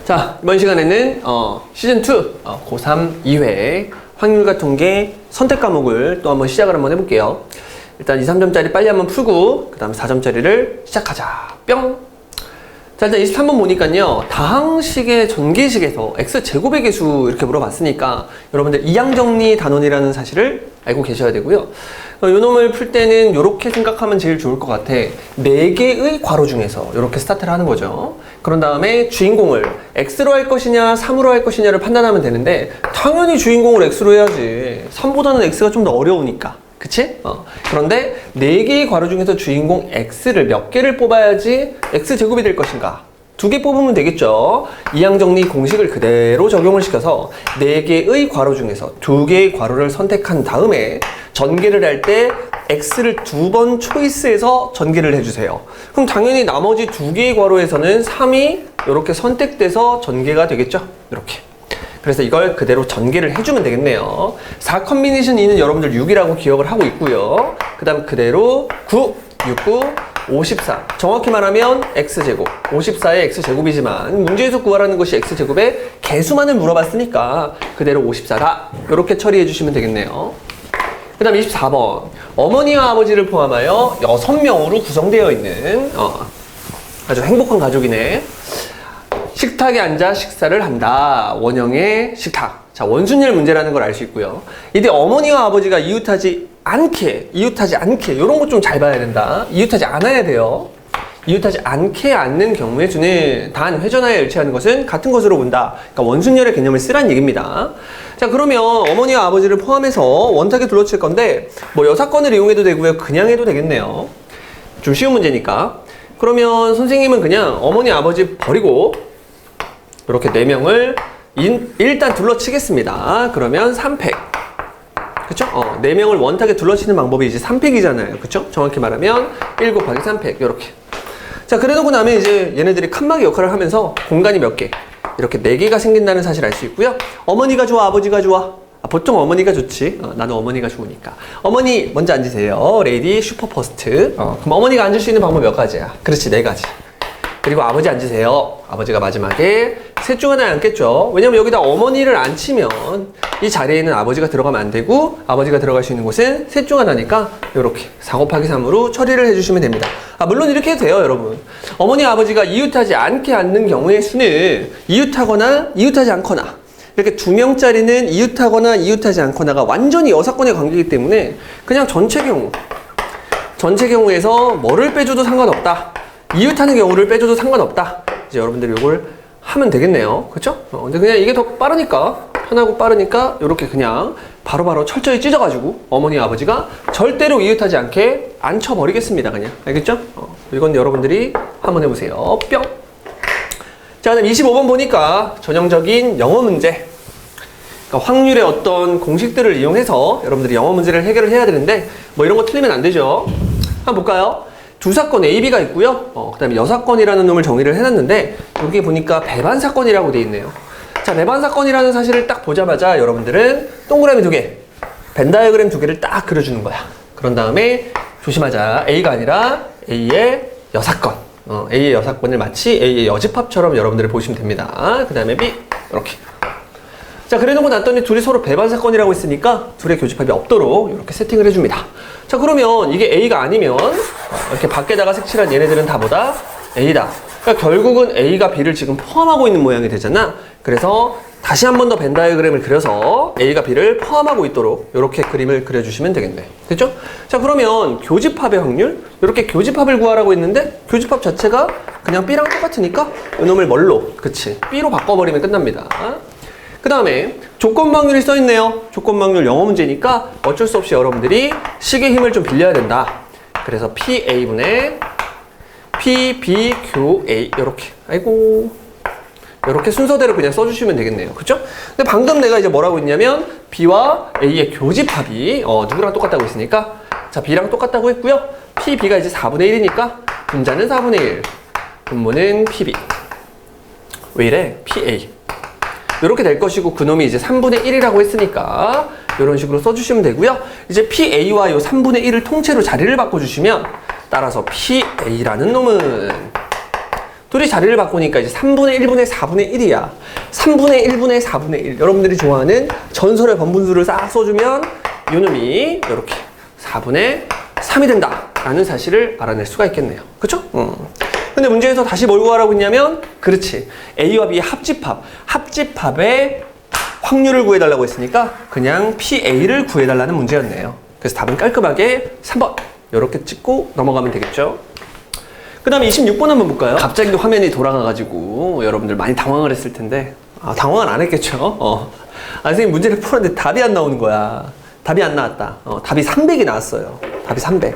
자, 이번 시간에는 시즌2 고3 2회 확률과 통계 선택 과목을 또 한번 시작을 한번 해볼게요. 일단 2, 3점짜리 빨리 한번 풀고 그 다음에 4점짜리를 시작하자. 뿅! 자, 일단 23번 보니까요, 다항식의 전개식에서 x제곱의 개수 이렇게 물어봤으니까 여러분들 이항정리 단원이라는 사실을 알고 계셔야 되고요. 요 놈을 풀 때는 이렇게 생각하면 제일 좋을 것 같아. 4개의 괄호 중에서 이렇게 스타트를 하는 거죠. 그런 다음에 주인공을 x로 할 것이냐 3으로 할 것이냐를 판단하면 되는데 당연히 주인공을 x로 해야지. 3보다는 x가 좀 더 어려우니까. 그치? 그런데 4개의 괄호 중에서 주인공 x를 몇 개를 뽑아야지 x제곱이 될 것인가? 2개 뽑으면 되겠죠. 이항정리 공식을 그대로 적용을 시켜서 4개의 괄호 중에서 2개의 괄호를 선택한 다음에 전개를 할 때 x를 2번 초이스해서 전개를 해주세요. 그럼 당연히 나머지 2개의 괄호에서는 3이 이렇게 선택돼서 전개가 되겠죠. 이렇게. 그래서 이걸 그대로 전개를 해주면 되겠네요. 4 컨비네이션 2는 여러분들 6이라고 기억을 하고 있고요. 그 다음 그대로 9, 69, 54. 정확히 말하면 x제곱. 54의 x제곱이지만 문제에서 구하라는 것이 x제곱의 개수만을 물어봤으니까 그대로 54다. 이렇게 처리해 주시면 되겠네요. 그 다음 24번. 어머니와 아버지를 포함하여 6명으로 구성되어 있는 아주 행복한 가족이네. 식탁에 앉아 식사를 한다. 원형의 식탁. 자, 원순열 문제라는 걸 알 수 있고요. 이때 어머니와 아버지가 이웃하지 않게 이런 거 좀 잘 봐야 된다. 이웃하지 않아야 돼요. 이웃하지 않게 않는 경우의 수는 단 회전하여 일치하는 것은 같은 것으로 본다. 그러니까 원순열의 개념을 쓰라는 얘기입니다. 자, 그러면 어머니와 아버지를 포함해서 원탁에 둘러칠 건데 뭐 여사건을 이용해도 되고요. 그냥 해도 되겠네요. 좀 쉬운 문제니까. 그러면 선생님은 그냥 어머니 아버지 버리고 이렇게 4명을 일단 둘러치겠습니다. 그러면 3팩. 그쵸? 4명을 원탁에 둘러치는 방법이 이제 3팩이잖아요. 그쵸? 정확히 말하면 1 곱하기 3팩. 이렇게. 자, 그래놓고 나면 이제 얘네들이 칸막이 역할을 하면서 공간이 몇 개? 이렇게 4개가 생긴다는 사실을 알 수 있고요. 어머니가 좋아, 아버지가 좋아? 보통 어머니가 좋지. 나는 어머니가 좋으니까. 어머니 먼저 앉으세요. 레이디 슈퍼퍼스트. 그럼 어머니가 앉을 수 있는 방법 몇 가지야? 그렇지, 4가지. 그리고 아버지 앉으세요. 아버지가 마지막에 셋 중 하나에 앉겠죠. 왜냐면 여기다 어머니를 앉히면 이 자리에는 아버지가 들어가면 안 되고 아버지가 들어갈 수 있는 곳은 셋 중 하나니까 이렇게 4 곱하기 3으로 처리를 해주시면 됩니다. 물론 이렇게 해도 돼요, 여러분. 어머니 아버지가 이웃하지 않게 앉는 경우의 수는 이웃하거나 이웃하지 않거나 이렇게 2명짜리는 이웃하거나 이웃하지 않거나가 완전히 여사건의 관계이기 때문에 그냥 전체 경우에서 뭐를 빼줘도 상관없다. 이웃하는 경우를 빼줘도 상관없다. 이제 여러분들이 이걸 하면 되겠네요. 그쵸? 근데 그냥 이게 더 빠르니까, 편하고 빠르니까 이렇게 그냥 바로바로 철저히 찢어가지고 어머니 아버지가 절대로 이웃하지 않게 앉혀버리겠습니다. 그냥. 알겠죠? 이건 여러분들이 한번 해보세요. 뿅! 자, 그다음 25번 보니까 전형적인 영어 문제. 그러니까 확률의 어떤 공식들을 이용해서 여러분들이 영어 문제를 해결을 해야 되는데 뭐 이런 거 틀리면 안 되죠. 한번 볼까요? 두 사건 A, B가 있고요. 그 다음에 여사건이라는 놈을 정의를 해놨는데 여기 보니까 배반사건이라고 돼 있네요. 자, 배반사건이라는 사실을 딱 보자마자 여러분들은 동그라미 2개, 벤다이어그램 2개를 딱 그려주는 거야. 그런 다음에 조심하자. A가 아니라 A의 여사건. A의 여사건을 마치 A의 여집합처럼 여러분들이 보시면 됩니다. 그 다음에 B, 이렇게. 자, 그래놓고 났더니 둘이 서로 배반사건이라고 했으니까 둘의 교집합이 없도록 이렇게 세팅을 해줍니다. 자, 그러면 이게 A가 아니면 이렇게 밖에다가 색칠한 얘네들은 다 뭐다? A다. 그러니까 결국은 A가 B를 지금 포함하고 있는 모양이 되잖아. 그래서 다시 한 번 더 벤다이어그램을 그려서 A가 B를 포함하고 있도록 이렇게 그림을 그려주시면 되겠네. 됐죠? 자, 그러면 교집합의 확률? 이렇게 교집합을 구하라고 했는데 교집합 자체가 그냥 B랑 똑같으니까 이놈을 뭘로? 그치? B로 바꿔버리면 끝납니다. 그 다음에 조건방률이 써있네요. 조건방률 영어 문제니까 어쩔 수 없이 여러분들이 식의 힘을 좀 빌려야 된다. 그래서 PA분의 PBQA 이렇게. 아이고, 이렇게 순서대로 그냥 써주시면 되겠네요. 그쵸? 근데 방금 내가 이제 뭐라고 했냐면 B와 A의 교집합이 누구랑 똑같다고 했으니까 자, B랑 똑같다고 했고요. PB가 이제 4분의 1이니까 분자는 4분의 1, 분모는 PB. 왜 이래? PA. 이렇게 될 것이고 그놈이 이제 3분의 1이라고 했으니까 이런 식으로 써주시면 되고요. 이제 PA와 이 3분의 1을 통째로 자리를 바꿔주시면 따라서 PA라는 놈은 둘이 확률이 자리를 바꾸니까 이제 3분의 1분의 4분의 1이야. 3분의 1분의 4분의 1. 여러분들이 좋아하는 전설의 번분수를 싹 써주면 요놈이 이렇게 4분의 3이 된다 라는 사실을 알아낼 수가 있겠네요. 그쵸? 근데 문제에서 다시 뭘 구하라고 했냐면, 그렇지, A와 B의 합집합의 확률을 구해달라고 했으니까 그냥 PA를 구해달라는 문제였네요. 그래서 답은 깔끔하게 3번 이렇게 찍고 넘어가면 되겠죠. 그 다음에 26번 한번 볼까요? 갑자기 화면이 돌아가가지고 여러분들 많이 당황을 했을 텐데, 당황은 안 했겠죠. 선생님 문제를 풀었는데 답이 안 나오는 거야. 답이 안 나왔다. 답이 300이 나왔어요. 답이 300.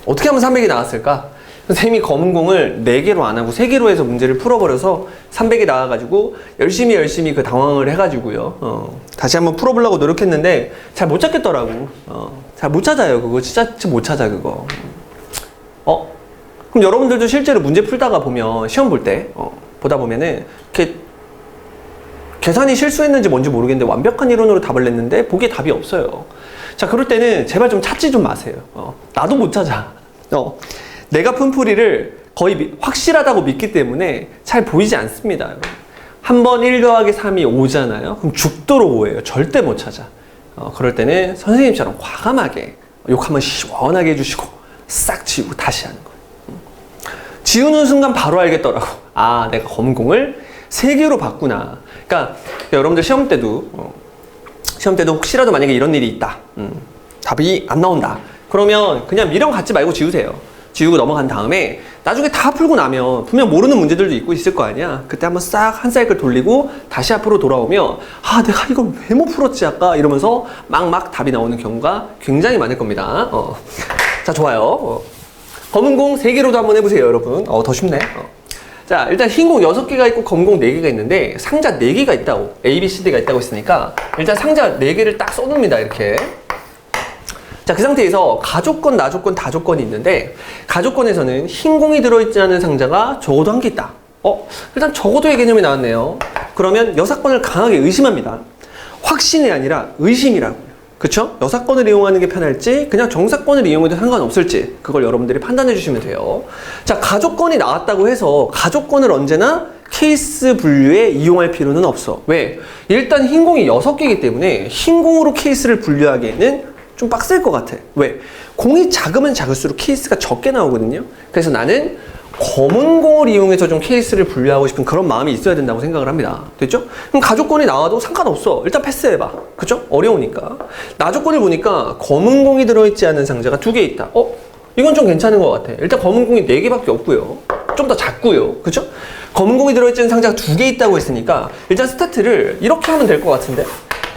어떻게 하면 300이 나왔을까? 선생님이 검은 공을 4개로 안 하고 3개로 해서 문제를 풀어버려서 300이 나와가지고 열심히 그 당황을 해가지고요. 다시 한번 풀어보려고 노력했는데 잘 못 찾겠더라고. 잘 못 찾아요. 그거 진짜 못 찾아 그거. 그럼 여러분들도 실제로 문제 풀다가 보면 시험 볼 때 보다 보면은 이렇게 계산이 실수했는지 뭔지 모르겠는데 완벽한 이론으로 답을 냈는데 보기에 답이 없어요. 자, 그럴 때는 제발 좀 찾지 좀 마세요. 나도 못 찾아. 내가 푼 풀이를 거의 확실하다고 믿기 때문에 잘 보이지 않습니다. 한번 1 더하기 3이 5잖아요. 그럼 죽도록 5예요. 절대 못 찾아. 그럴 때는 선생님처럼 과감하게 욕 한번 시원하게 해주시고 싹 지우고 다시 하는 거예요. 지우는 순간 바로 알겠더라고. 내가 검은 공을 3개로 봤구나. 그러니까 여러분들 시험 때도 혹시라도 만약에 이런 일이 있다. 답이 안 나온다. 그러면 그냥 미련 갖지 말고 지우세요. 지우고 넘어간 다음에 나중에 다 풀고 나면 분명 모르는 문제들도 있고 있을 거 아니야. 그때 한번 싹 한 사이클 돌리고 다시 앞으로 돌아오면 내가 이걸 왜 못 풀었지 아까 이러면서 막 답이 나오는 경우가 굉장히 많을 겁니다. 자, 좋아요. 검은 공 3개로도 한번 해보세요, 여러분. 더 쉽네. 자, 일단 흰 공 6개가 있고 검은 공 4개가 있는데 상자 4개가 있다고, A, B, C, D가 있다고 했으니까 일단 상자 4개를 딱 써놓습니다, 이렇게. 자, 그 상태에서 가조건, 나조건, 다조건이 있는데 가조건에서는 흰 공이 들어있지 않은 상자가 적어도 1개 있다. 일단 적어도의 개념이 나왔네요. 그러면 여사건을 강하게 의심합니다. 확신이 아니라 의심이라고요. 그쵸? 여사건을 이용하는 게 편할지 그냥 정사건을 이용해도 상관없을지 그걸 여러분들이 판단해 주시면 돼요. 자, 가조건이 나왔다고 해서 가조건을 언제나 케이스 분류에 이용할 필요는 없어. 왜? 일단 흰 공이 6개이기 때문에 흰 공으로 케이스를 분류하기에는 좀 빡셀 것 같아. 왜? 공이 작으면 작을수록 케이스가 적게 나오거든요. 그래서 나는 검은 공을 이용해서 좀 케이스를 분류하고 싶은 그런 마음이 있어야 된다고 생각을 합니다. 됐죠? 그럼 가조건이 나와도 상관없어. 일단 패스해봐. 그쵸? 어려우니까. 나조건을 보니까 검은 공이 들어있지 않은 상자가 2개 있다. 이건 좀 괜찮은 것 같아. 일단 검은 공이 4개밖에 없고요. 좀 더 작고요. 그쵸? 검은 공이 들어있지 않은 상자가 2개 있다고 했으니까 일단 스타트를 이렇게 하면 될 것 같은데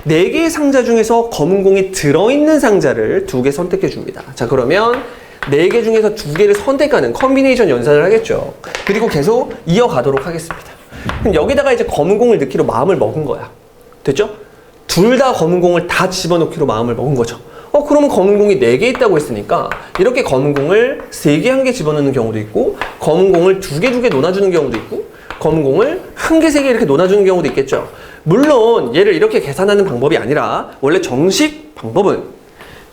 4개의 상자 중에서 검은 공이 들어있는 상자를 2개 선택해 줍니다. 자, 그러면 4개 중에서 2개를 선택하는 컨비네이션 연산을 하겠죠. 그리고 계속 이어가도록 하겠습니다. 그럼 여기다가 이제 검은 공을 넣기로 마음을 먹은 거야. 됐죠? 둘 다 검은 공을 다 집어넣기로 마음을 먹은 거죠. 그러면 검은 공이 4개 있다고 했으니까 이렇게 검은 공을 3개, 1개 집어넣는 경우도 있고 검은 공을 2개 놓아주는 경우도 있고 검은 공을 1개, 3개 이렇게 놓아주는 경우도 있겠죠. 물론 얘를 이렇게 계산하는 방법이 아니라 원래 정식 방법은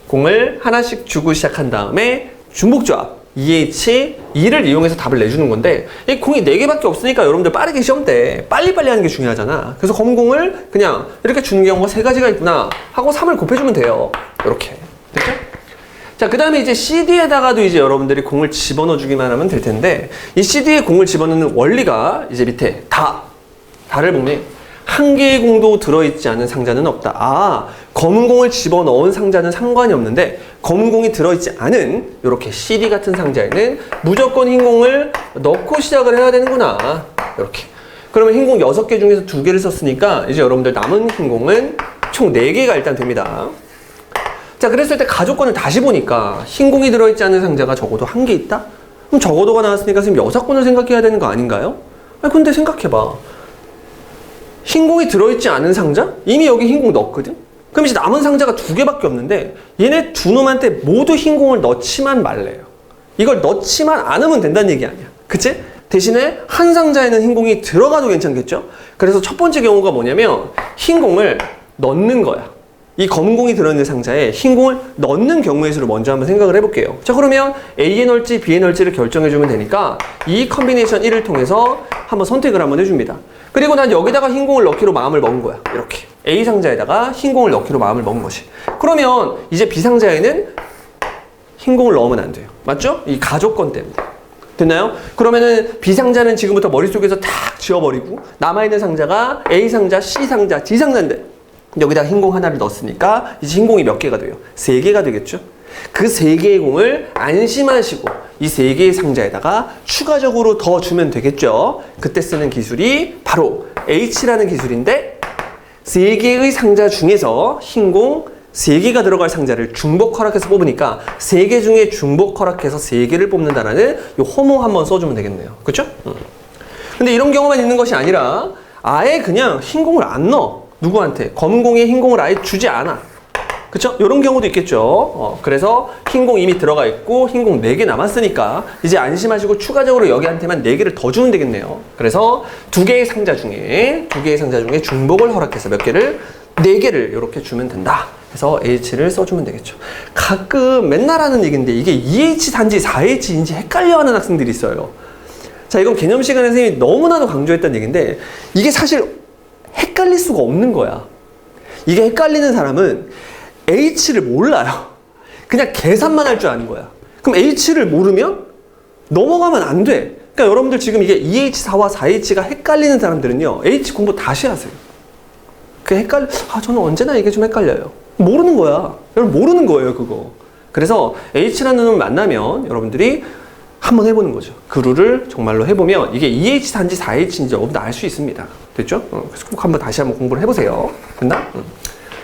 공을 하나씩 주고 시작한 다음에 중복조합 2H, 2를 이용해서 답을 내주는 건데 이 공이 4개밖에 없으니까 여러분들 빠르게 시험 때 빨리빨리 하는 게 중요하잖아. 그래서 검은 공을 그냥 이렇게 주는 경우가 3가지가 있구나 하고 3을 곱해주면 돼요. 이렇게. 됐죠? 자, 그 다음에 이제 CD에다가도 이제 여러분들이 공을 집어넣어 주기만 하면 될 텐데 이 CD에 공을 집어넣는 원리가 이제 밑에 다를 보면 1개의 공도 들어있지 않은 상자는 없다. 검은 공을 집어넣은 상자는 상관이 없는데 검은 공이 들어있지 않은 이렇게 CD 같은 상자에는 무조건 흰 공을 넣고 시작을 해야 되는구나. 이렇게. 그러면 흰 공 6개 중에서 2개를 썼으니까 이제 여러분들 남은 흰 공은 총 4개가 일단 됩니다. 자, 그랬을 때 가조건을 다시 보니까 흰 공이 들어있지 않은 상자가 적어도 1개 있다? 그럼 적어도가 나왔으니까 선생님 6건을 생각해야 되는 거 아닌가요? 근데 생각해봐. 흰 공이 들어있지 않은 상자? 이미 여기 흰 공 넣었거든? 그럼 이제 남은 상자가 2개밖에 없는데 얘네 두 놈한테 모두 흰 공을 넣지만 말래요. 이걸 넣지만 않으면 된다는 얘기 아니야. 그치? 대신에 한 상자에는 흰 공이 들어가도 괜찮겠죠? 그래서 첫 번째 경우가 뭐냐면 흰 공을 넣는 거야. 이 검은 공이 들어있는 상자에 흰 공을 넣는 경우의 수를 먼저 한번 생각을 해볼게요. 자, 그러면 A에 넣을지 B에 넣을지를 결정해주면 되니까 이 컨비네이션 1을 통해서 한번 선택을 한번 해줍니다. 그리고 난 여기다가 흰 공을 넣기로 마음을 먹은 거야. 이렇게 A 상자에다가 흰 공을 넣기로 마음을 먹은 것이. 그러면 이제 B 상자에는 흰 공을 넣으면 안 돼요. 맞죠? 이 가족권 때문에. 됐나요? 그러면은 B 상자는 지금부터 머릿속에서 탁 지워버리고 남아있는 상자가 A 상자, C 상자, D 상자인데 여기다가 흰 공 하나를 넣었으니까 이제 흰 공이 몇 개가 돼요? 3개가 되겠죠? 그 3개의 공을 안심하시고 이 3개의 상자에다가 추가적으로 더 주면 되겠죠? 그때 쓰는 기술이 바로 H라는 기술인데 3개의 상자 중에서 흰 공 3개가 들어갈 상자를 중복 허락해서 뽑으니까 3개 중에 중복 허락해서 3개를 뽑는다라는 이 호모 한번 써주면 되겠네요. 그쵸? 근데 이런 경우만 있는 것이 아니라 아예 그냥 흰 공을 안 넣어. 누구한테? 검은 공에 흰 공을 아예 주지 않아. 그쵸? 이런 경우도 있겠죠. 그래서 흰 공 이미 들어가 있고 흰 공 4개 남았으니까 이제 안심하시고 추가적으로 여기한테만 4개를 더 주면 되겠네요. 그래서 2개의 상자 중에 중복을 허락해서 몇 개를? 4개를 이렇게 주면 된다. 그래서 H를 써주면 되겠죠. 가끔 맨날 하는 얘기인데 이게 2H 단지 4H인지 헷갈려하는 학생들이 있어요. 자, 이건 개념 시간에 선생님이 너무나도 강조했던 얘기인데 이게 사실 헷갈릴 수가 없는 거야. 이게 헷갈리는 사람은 H를 몰라요. 그냥 계산만 할 줄 아는 거야. 그럼 H를 모르면 넘어가면 안 돼. 그러니까 여러분들 지금 이게 2H4와 4H가 헷갈리는 사람들은요, H 공부 다시 하세요. 저는 언제나 이게 좀 헷갈려요. 모르는 거야. 여러분 모르는 거예요, 그거. 그래서 H라는 놈을 만나면 여러분들이 한번 해보는 거죠. 그 룰을 정말로 해보면 이게 2H 단지 4H인지 여러분들 알 수 있습니다. 됐죠? 그래서 꼭 한번 다시 한번 공부를 해보세요. 됐나?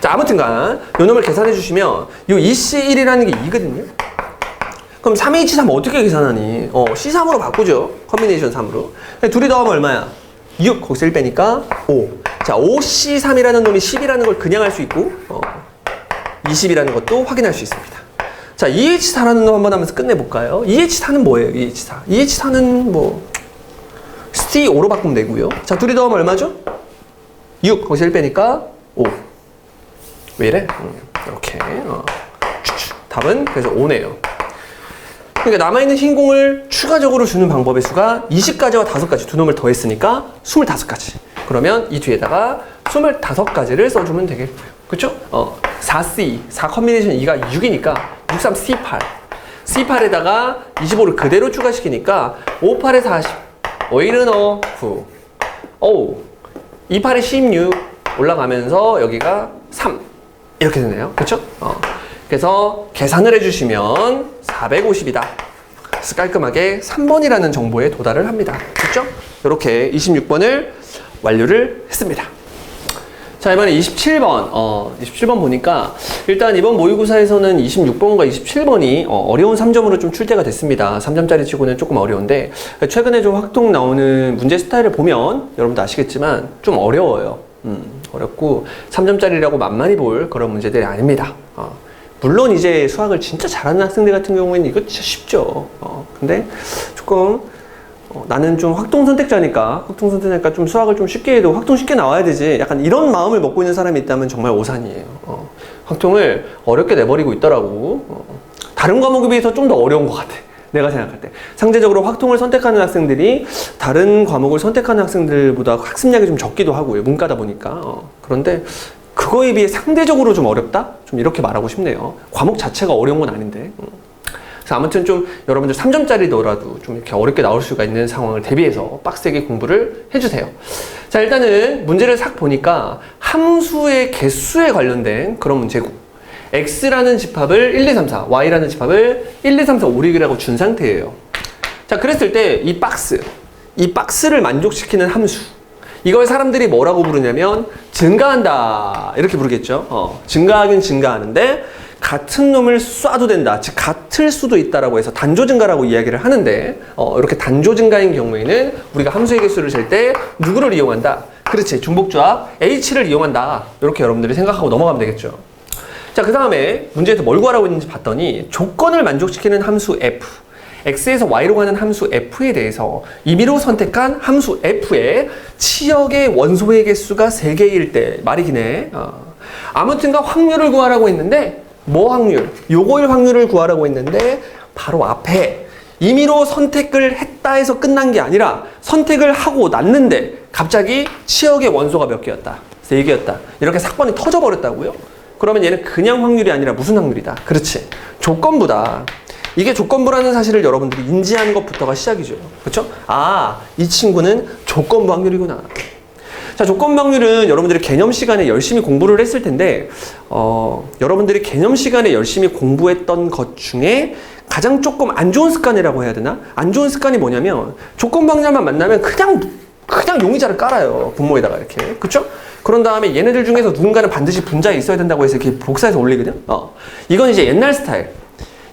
자, 아무튼간 요 놈을 계산해 주시면 요 2C1이라는 게 2거든요. 그럼 3H3 어떻게 계산하니? C3으로 바꾸죠. 컨비네이션 3으로. 둘이 더하면 얼마야? 6. 거기서 1 빼니까 5. 자, 5C3이라는 놈이 10이라는 걸 그냥 할 수 있고 20이라는 것도 확인할 수 있습니다. 자, 2H4라는 놈 한번 하면서 끝내볼까요? 2H4는 뭐예요? 2H4. 2H4는 뭐 C5로 바꾸면 되고요. 자, 둘이 더하면 얼마죠? 6. 거기서 1 빼니까 5. 왜 이래? 이렇게. 답은 그래서 5네요. 그러니까 남아있는 흰 공을 추가적으로 주는 방법의 수가 20가지와 5가지 두 놈을 더했으니까 25가지. 그러면 이 뒤에다가 25가지를 써주면 되겠고요. 그쵸? 4C, 4 컨비네이션 2가 6이니까 63 C8. C8에다가 25를 그대로 추가시키니까 58에 40. 5일은 9. 28에 16 올라가면서 여기가 3. 이렇게 되네요. 그쵸? 그래서 계산을 해주시면 450이다. 그래서 깔끔하게 3번이라는 정보에 도달을 합니다. 그쵸? 이렇게 26번을 완료를 했습니다. 자, 이번에 27번. 27번 보니까 일단 이번 모의고사에서는 26번과 27번이 어려운 3점으로 좀 출제가 됐습니다. 3점짜리 치고는 조금 어려운데 최근에 좀 확통 나오는 문제 스타일을 보면 여러분도 아시겠지만 좀 어려워요. 어렵고 3점짜리라고 만만히 볼 그런 문제들이 아닙니다. 물론 이제 수학을 진짜 잘하는 학생들 같은 경우에는 이거 진짜 쉽죠. 근데 조금 나는 좀 확통 선택자니까 좀 수학을 좀 쉽게 해도 확통 쉽게 나와야 되지. 약간 이런 마음을 먹고 있는 사람이 있다면 정말 오산이에요. 확통을 어렵게 내버리고 있더라고. 다른 과목에 비해서 좀 더 어려운 것 같아. 내가 생각할 때. 상대적으로 확통을 선택하는 학생들이 다른 과목을 선택하는 학생들보다 학습량이 좀 적기도 하고요. 문과다 보니까. 그런데 그거에 비해 상대적으로 좀 어렵다? 좀 이렇게 말하고 싶네요. 과목 자체가 어려운 건 아닌데. 그래서 아무튼 좀 여러분들 3점짜리더라도 좀 이렇게 어렵게 나올 수가 있는 상황을 대비해서 빡세게 공부를 해주세요. 자, 일단은 문제를 싹 보니까 함수의 개수에 관련된 그런 문제고, x라는 집합을 1, 2, 3, 4, y라는 집합을 1, 2, 3, 4, 5, 6이라고 준 상태예요. 자, 그랬을 때 이 박스를 만족시키는 함수, 이걸 사람들이 뭐라고 부르냐면 증가한다 이렇게 부르겠죠. 증가하긴 증가하는데 같은 놈을 쏴도 된다, 즉 같을 수도 있다라고 해서 단조 증가라고 이야기를 하는데, 이렇게 단조 증가인 경우에는 우리가 함수의 개수를 잴 때 누구를 이용한다? 그렇지, 중복조합 H를 이용한다. 이렇게 여러분들이 생각하고 넘어가면 되겠죠. 자, 그 다음에 문제에서 뭘 구하라고 했는지 봤더니 조건을 만족시키는 함수 f, x에서 y로 가는 함수 f에 대해서 임의로 선택한 함수 f의 치역의 원소의 개수가 3개일 때, 말이 기네. 아무튼간 확률을 구하라고 했는데 뭐 확률? 요거일 확률을 구하라고 했는데 바로 앞에 임의로 선택을 했다 해서 끝난 게 아니라 선택을 하고 났는데 갑자기 치역의 원소가 몇 개였다? 3개였다. 이렇게 사건이 터져버렸다고요? 그러면 얘는 그냥 확률이 아니라 무슨 확률이다? 그렇지. 조건부다. 이게 조건부라는 사실을 여러분들이 인지하는 것부터가 시작이죠. 그렇죠? 아, 이 친구는 조건부 확률이구나. 자, 조건부 확률은 여러분들이 개념 시간에 열심히 공부를 했을 텐데 여러분들이 개념 시간에 열심히 공부했던 것 중에 가장 조금 안 좋은 습관이라고 해야 되나? 안 좋은 습관이 뭐냐면 조건부 확률만 만나면 그냥 용의자를 깔아요. 분모에다가 이렇게. 그렇죠? 그런 다음에 얘네들 중에서 누군가는 반드시 분자에 있어야 된다고 해서 이렇게 복사해서 올리거든? 이건 이제 옛날 스타일.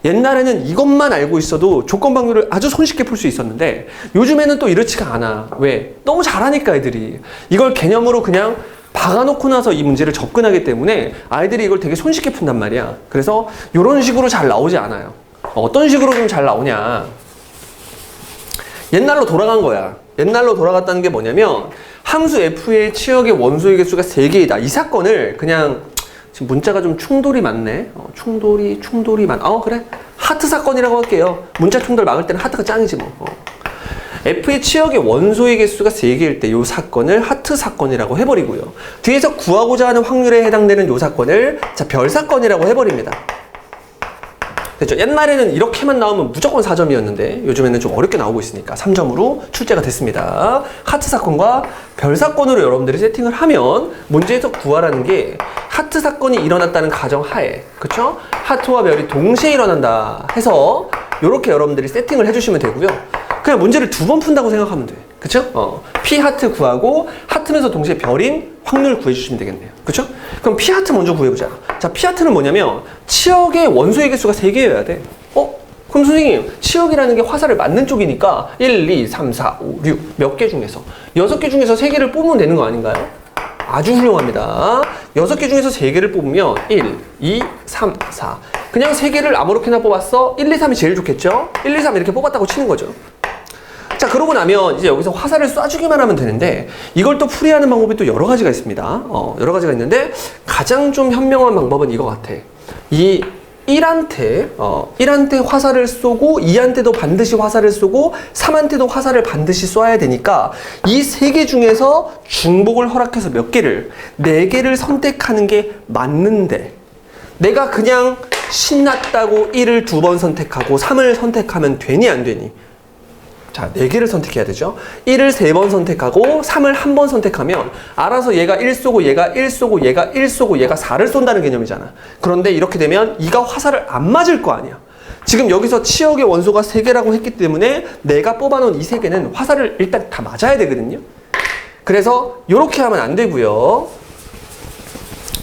옛날에는 이것만 알고 있어도 조건부 확률을 아주 손쉽게 풀 수 있었는데 요즘에는 또 이렇지가 않아. 왜? 너무 잘하니까 애들이. 이걸 개념으로 그냥 박아놓고 나서 이 문제를 접근하기 때문에 아이들이 이걸 되게 손쉽게 푼단 말이야. 그래서 이런 식으로 잘 나오지 않아요. 어떤 식으로 좀 잘 나오냐. 옛날로 돌아간 거야. 옛날로 돌아갔다는 게 뭐냐면 함수 f의 치역의 원소의 개수가 3개이다. 이 사건을 그냥 지금 문자가 좀 충돌이 많네. 충돌이 많. 그래. 하트 사건이라고 할게요. 문자 충돌 막을 때는 하트가 짱이지 뭐. f의 치역의 원소의 개수가 3개일 때 이 사건을 하트 사건이라고 해버리고요. 뒤에서 구하고자 하는 확률에 해당되는 이 사건을 별 사건이라고 해버립니다. 됐죠? 옛날에는 이렇게만 나오면 무조건 4점이었는데 요즘에는 좀 어렵게 나오고 있으니까 3점으로 출제가 됐습니다. 하트 사건과 별 사건으로 여러분들이 세팅을 하면 문제에서 구하라는 게 하트 사건이 일어났다는 가정하에, 그쵸? 하트와 별이 동시에 일어난다 해서 이렇게 여러분들이 세팅을 해주시면 되고요. 그냥 문제를 2번 푼다고 생각하면 돼. 그쵸? P 하트 구하고 하트면서 동시에 별인 확률 구해주시면 되겠네요. 그쵸? 그럼 P 하트 먼저 구해보자. 자, P 하트는 뭐냐면 치역의 원소의 개수가 3개여야 돼. 그럼 선생님, 치역이라는 게 화살을 맞는 쪽이니까 1, 2, 3, 4, 5, 6 몇 개 중에서 6개 중에서 3개를 뽑으면 되는 거 아닌가요? 아주 훌륭합니다. 6개 중에서 3개를 뽑으면 1, 2, 3, 4 그냥 3개를 아무렇게나 뽑았어? 1, 2, 3이 제일 좋겠죠? 1, 2, 3 이렇게 뽑았다고 치는 거죠. 자, 그러고 나면 이제 여기서 화살을 쏴주기만 하면 되는데 이걸 또 풀이하는 방법이 또 여러 가지가 있습니다. 여러 가지가 있는데 가장 좀 현명한 방법은 이거 같아. 이 1한테 화살을 쏘고 2한테도 반드시 화살을 쏘고 3한테도 화살을 반드시 쏴야 되니까 이 3개 중에서 중복을 허락해서 몇 개를 4개를 선택하는 게 맞는데 내가 그냥 신났다고 1을 2번 선택하고 3을 선택하면 되니 안 되니? 자, 4개를 선택해야 되죠. 1을 3번 선택하고 3을 1번 선택하면 알아서 얘가 1 쏘고 얘가 1 쏘고 얘가 1 쏘고 얘가 4를 쏜다는 개념이잖아. 그런데 이렇게 되면 2가 화살을 안 맞을 거 아니야. 지금 여기서 치역의 원소가 3개라고 했기 때문에 내가 뽑아놓은 이 3개는 화살을 일단 다 맞아야 되거든요. 그래서 이렇게 하면 안 되고요.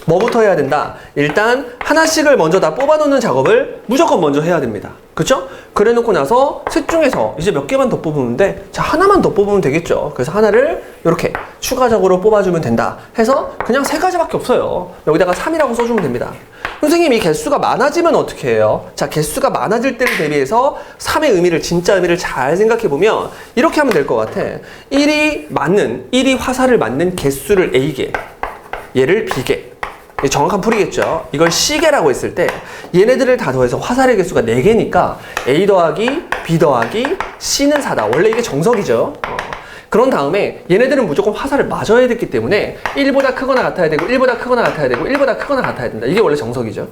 뭐부터 해야 된다? 일단 하나씩을 먼저 다 뽑아놓는 작업을 무조건 먼저 해야 됩니다. 그쵸? 그래 놓고 나서 셋 중에서 이제 몇 개만 더 뽑으면 돼. 자, 하나만 더 뽑으면 되겠죠. 그래서 하나를 이렇게 추가적으로 뽑아주면 된다 해서 그냥 3가지밖에 없어요. 여기다가 3이라고 써주면 됩니다. 선생님, 이 개수가 많아지면 어떻게 해요? 자, 개수가 많아질 때를 대비해서 3의 의미를, 진짜 의미를 잘 생각해보면 이렇게 하면 될 것 같아. 1이 화살을 맞는 개수를 A개, 얘를 B개. 정확한 풀이겠죠. 이걸 C개라고 했을 때 얘네들을 다 더해서 화살의 개수가 4개니까 A 더하기 B 더하기 C는 4다. 원래 이게 정석이죠. 그런 다음에 얘네들은 무조건 화살을 맞아야 됐기 때문에 1보다 크거나 같아야 되고 1보다 크거나 같아야 되고 1보다 크거나 같아야 된다. 이게 원래 정석이죠.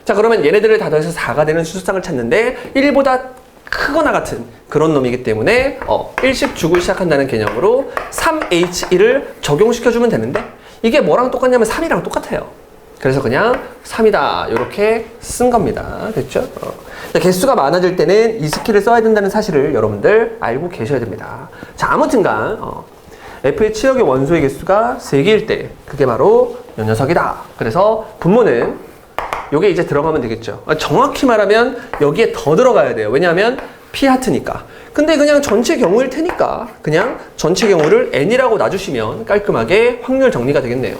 자, 그러면 얘네들을 다 더해서 4가 되는 수수상을 찾는데 1보다 크거나 같은 그런 놈이기 때문에 일식 주고 시작한다는 개념으로 3H1을 적용시켜주면 되는데 이게 뭐랑 똑같냐면 3이랑 똑같아요. 그래서 그냥 3이다 이렇게 쓴 겁니다. 됐죠? 개수가 많아질 때는 이 스킬을 써야 된다는 사실을 여러분들 알고 계셔야 됩니다. 자, 아무튼간 F의 치역의 원소의 개수가 3개일 때 그게 바로 이 녀석이다. 그래서 분모는 요게 이제 들어가면 되겠죠. 정확히 말하면 여기에 더 들어가야 돼요. 왜냐하면 P 하트니까. 근데 그냥 전체 경우일 테니까 그냥 전체 경우를 N이라고 놔주시면 깔끔하게 확률 정리가 되겠네요.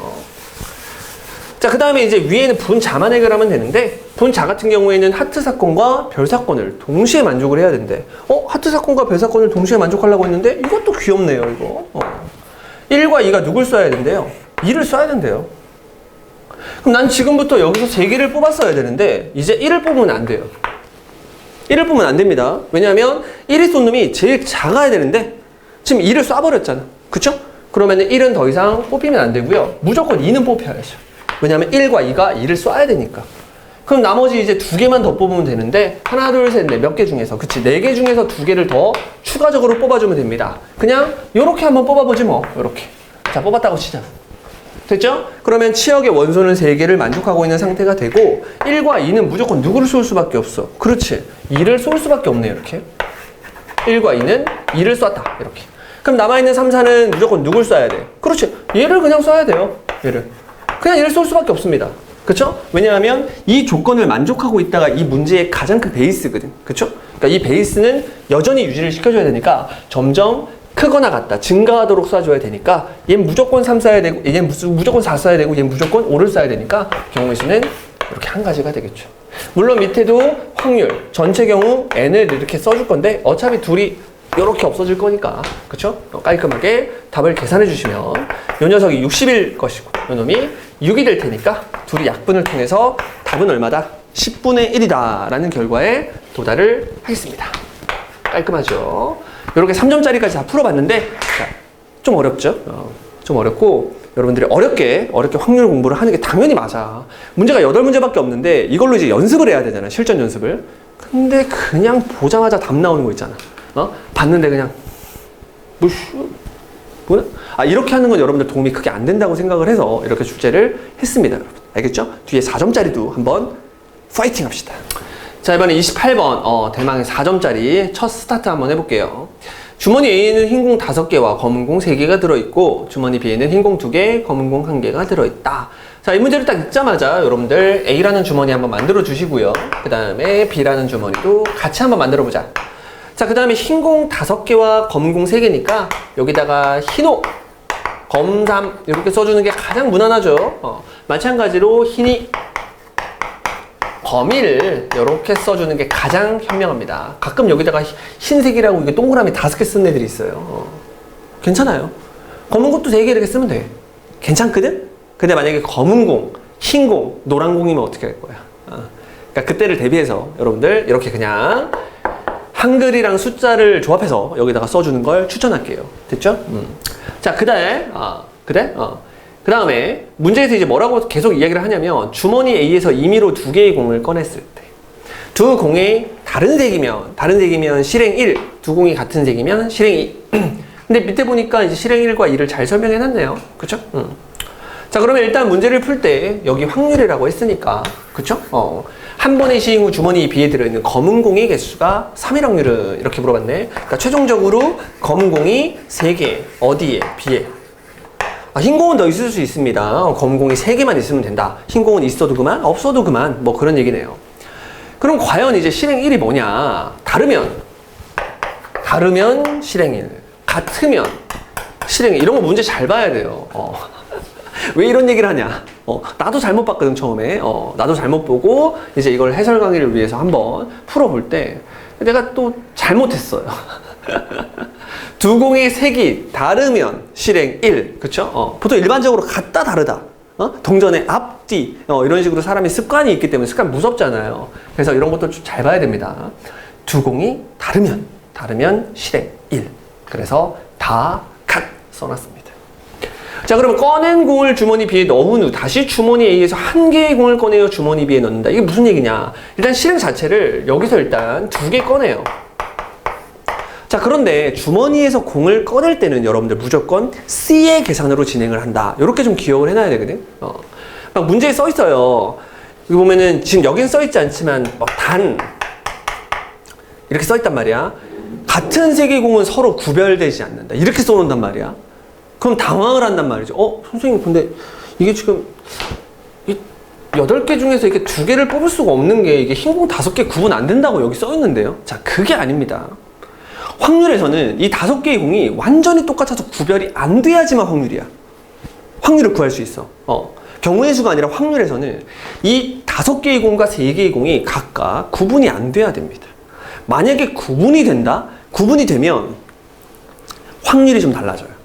자, 그 다음에 이제 위에는 분자만 해결하면 되는데 분자 같은 경우에는 하트 사건과 별 사건을 동시에 만족을 해야 된대. 하트 사건과 별 사건을 동시에 만족하려고 했는데 이것도 귀엽네요, 이거. 1과 2가 누굴 써야 된대요? 2를 써야 된대요. 그럼 난 지금부터 여기서 3개를 뽑았어야 되는데 이제 1을 뽑으면 안 돼요. 1을 뽑으면 안 됩니다. 왜냐하면 1이 쏜 놈이 제일 작아야 되는데 지금 2를 쏴버렸잖아. 그쵸? 그러면 1은 더 이상 뽑히면 안 되고요. 무조건 2는 뽑혀야죠. 왜냐하면 1과 2가 2를 쏴야 되니까. 그럼 나머지 이제 2개만 더 뽑으면 되는데 하나, 둘, 셋, 넷 몇 개 중에서 그치 4개 중에서 2개를 더 추가적으로 뽑아주면 됩니다. 그냥 요렇게 한번 뽑아보지 뭐. 요렇게. 자, 뽑았다고 치자. 됐죠? 그러면 치역의 원소는 3개를 만족하고 있는 상태가 되고 1과 2는 무조건 누구를 쏠 수밖에 없어. 그렇지. 2를 쏠 수밖에 없네. 이렇게. 1과 2는 2를 쐈다. 이렇게. 그럼 남아있는 3, 4는 무조건 누굴 쏴야 돼? 그렇지. 얘를 그냥 쏴야 돼요. 얘를. 그냥 얘를 쏠 수밖에 없습니다. 그쵸? 왜냐하면 이 조건을 만족하고 있다가 이 문제의 가장 큰 베이스거든. 그쵸? 그러니까 이 베이스는 여전히 유지를 시켜줘야 되니까 점점 크거나 같다, 증가하도록 쏴줘야 되니까 얘는 무조건 3 쏴야 되고 얘는 무조건 4 쏴야 되고 얘는 무조건 5를 쏴야 되니까 경우의 수는 이렇게 한 가지가 되겠죠. 물론 밑에도 확률, 전체 경우 n을 이렇게 써줄 건데 어차피 둘이 이렇게 없어질 거니까 그쵸? 깔끔하게 답을 계산해 주시면 이 녀석이 60일 것이고 이 놈이 6이 될 테니까 둘이 약분을 통해서 답은 얼마다? 10분의 1이다 라는 결과에 도달을 하겠습니다. 깔끔하죠? 이렇게 3점짜리까지 다 풀어봤는데 자, 좀 어렵죠? 좀 어렵고 여러분들이 어렵게 확률 공부를 하는 게 당연히 맞아. 문제가 8문제밖에 없는데 이걸로 이제 연습을 해야 되잖아. 실전 연습을. 근데 그냥 보자마자 답 나오는 거 있잖아. 봤는데 그냥 뭐야? 이렇게 하는 건 여러분들 도움이 크게 안 된다고 생각을 해서 이렇게 출제를 했습니다. 여러분. 알겠죠? 뒤에 4점짜리도 한번 파이팅 합시다. 자, 이번에 28번 대망의 4점짜리 첫 스타트 한번 해볼게요. 주머니 A에는 흰 공 5개와 검은 공 3개가 들어있고 주머니 B에는 흰 공 2개, 검은 공 1개가 들어있다. 자, 이 문제를 딱 읽자마자 여러분들 A라는 주머니 한번 만들어 주시고요. 그 다음에 B라는 주머니도 같이 한번 만들어 보자. 자, 그 다음에 흰 공 5개와 검은 공 3개니까 여기다가 흰호, 검삼 이렇게 써주는 게 가장 무난하죠. 마찬가지로 흰이, 검이를 이렇게 써주는 게 가장 현명합니다. 가끔 여기다가 흰색이라고 이게 동그라미 5개 쓴 애들이 있어요. 괜찮아요. 검은 것도 3개 이렇게 쓰면 돼. 괜찮거든? 근데 만약에 검은 공, 흰 공, 노란 공이면 어떻게 할 거야? 그러니까 그때를 대비해서 여러분들 이렇게 그냥 한글이랑 숫자를 조합해서 여기다가 써주는 걸 추천할게요. 됐죠? 자, 그 다음에 문제에서 이제 뭐라고 계속 이야기를 하냐면 주머니 A에서 임의로 2개의 공을 꺼냈을 때 두 공이 다른 색이면 실행 1, 두 공이 같은 색이면 실행 2. 근데 밑에 보니까 이제 실행 1과 2를 잘 설명해 놨네요. 그쵸? 자, 그러면 일단 문제를 풀 때 여기 확률이라고 했으니까 그쵸? 한 번의 시행 후 주머니 B에 들어있는 검은 공의 개수가 3일 확률은 이렇게 물어봤네. 그러니까 최종적으로 검은 공이 3개 어디에? B에. 흰 공은 더 있을 수 있습니다. 검은 공이 3개만 있으면 된다. 흰 공은 있어도 그만, 없어도 그만. 뭐 그런 얘기네요. 그럼 과연 이제 실행 1이 뭐냐? 다르면 실행 1. 같으면 실행 1. 이런 거 문제 잘 봐야 돼요. 왜 이런 얘기를 하냐? 나도 잘못 봤거든, 처음에. 나도 잘못 보고 이제 이걸 해설 강의를 위해서 한번 풀어볼 때 내가 또 잘못했어요. 두 공의 색이 다르면 실행 1. 그쵸? 보통 일반적으로 같다, 다르다. 동전의 앞, 뒤. 이런 식으로 사람이 습관이 있기 때문에 습관 무섭잖아요. 그래서 이런 것도 좀 잘 봐야 됩니다. 두 공이 다르면 실행 1. 그래서 다 갓 써놨습니다. 자, 그러면 꺼낸 공을 주머니 B에 넣은 후 다시 주머니 A에서 한 개의 공을 꺼내어 주머니 B에 넣는다. 이게 무슨 얘기냐? 일단 실행 자체를 여기서 일단 2개 꺼내요. 자, 그런데 주머니에서 공을 꺼낼 때는 여러분들 무조건 C의 계산으로 진행을 한다. 이렇게 좀 기억을 해놔야 되거든. 막 문제에 써 있어요. 여기 보면은 지금 여긴 써 있지 않지만 단 이렇게 써 있단 말이야. 같은 색의 공은 서로 구별되지 않는다. 이렇게 써놓는단 말이야. 그럼 당황을 한단 말이죠. 선생님, 근데 이게 지금 8개 중에서 이렇게 2개를 뽑을 수가 없는 게 이게 흰 공 5개 구분 안 된다고 여기 써 있는데요. 자, 그게 아닙니다. 확률에서는 이 5개의 공이 완전히 똑같아서 구별이 안 돼야지만 확률을 구할 수 있어. 경우의 수가 아니라 확률에서는 이 5개의 공과 3개의 공이 각각 구분이 안 돼야 됩니다. 만약에 구분이 되면 확률이 좀 달라져요.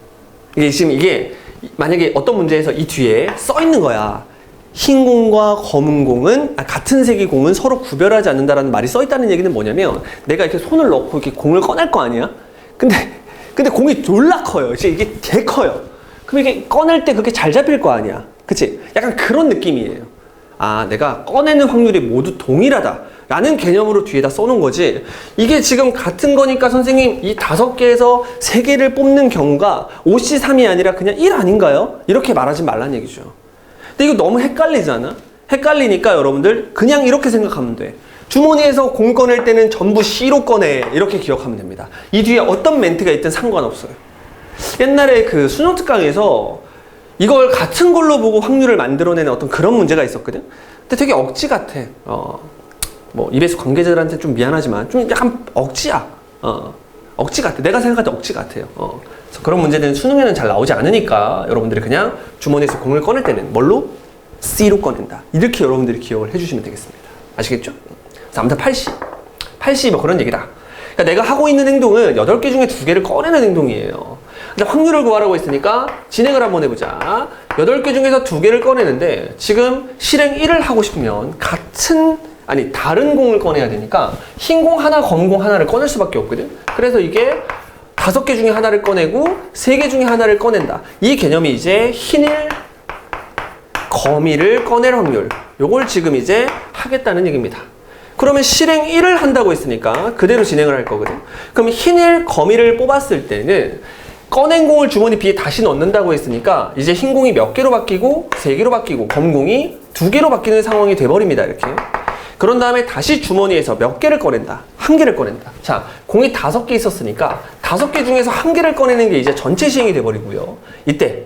이게 만약에 어떤 문제에서 이 뒤에 써 있는 거야. 흰 공과 검은 공은 같은 색의 공은 서로 구별하지 않는다라는 말이 써 있다는 얘기는 뭐냐면 내가 이렇게 손을 넣고 이렇게 공을 꺼낼 거 아니야? 근데 공이 졸라 커요. 이게 개 커요. 그럼 이게 꺼낼 때 그렇게 잘 잡힐 거 아니야? 그치? 약간 그런 느낌이에요. 아, 내가 꺼내는 확률이 모두 동일하다 라는 개념으로 뒤에다 써놓은 거지. 이게 지금 같은 거니까 선생님 이 5개에서 3개를 뽑는 경우가 5C3이 아니라 그냥 1 아닌가요? 이렇게 말하지 말란 얘기죠. 근데 이거 너무 헷갈리잖아. 헷갈리니까 여러분들 그냥 이렇게 생각하면 돼. 주머니에서 공 꺼낼 때는 전부 C로 꺼내, 이렇게 기억하면 됩니다. 이 뒤에 어떤 멘트가 있든 상관없어요. 옛날에 그 수능 특강에서 이걸 같은 걸로 보고 확률을 만들어내는 어떤 그런 문제가 있었거든. 근데 되게 억지 같아. 뭐 이베스 관계자들한테 좀 미안하지만 좀 약간 억지야. 억지 같아. 내가 생각할 때 억지 같아요. 그래서 그런 문제는 수능에는 잘 나오지 않으니까 여러분들이 그냥 주머니에서 공을 꺼낼 때는 뭘로? C로 꺼낸다. 이렇게 여러분들이 기억을 해주시면 되겠습니다. 아시겠죠? 그래서 아무튼 80 뭐 그런 얘기다. 그러니까 내가 하고 있는 행동은 8개 중에 2개를 꺼내는 행동이에요. 근데 확률을 구하라고 했으니까 진행을 한번 해보자. 8개 중에서 2개를 꺼내는데 지금 실행 1을 하고 싶으면 다른 공을 꺼내야 되니까 흰 공 하나, 검은 공 하나를 꺼낼 수밖에 없거든. 그래서 이게 5개 중에 하나를 꺼내고 3개 중에 하나를 꺼낸다. 이 개념이 이제 흰일, 검일을 꺼낼 확률. 요걸 지금 이제 하겠다는 얘기입니다. 그러면 실행 1을 한다고 했으니까 그대로 진행을 할 거거든. 그럼 흰일, 검일을 뽑았을 때는 꺼낸 공을 주머니 B에 다시 넣는다고 했으니까 이제 흰 공이 몇 개로 바뀌고 3개로 바뀌고 검은 공이 2개로 바뀌는 상황이 돼버립니다. 이렇게. 그런 다음에 다시 주머니에서 몇 개를 꺼낸다. 1개를 꺼낸다. 자, 공이 5개 있었으니까 5개 중에서 1개를 꺼내는 게 이제 전체 시행이 돼버리고요. 이때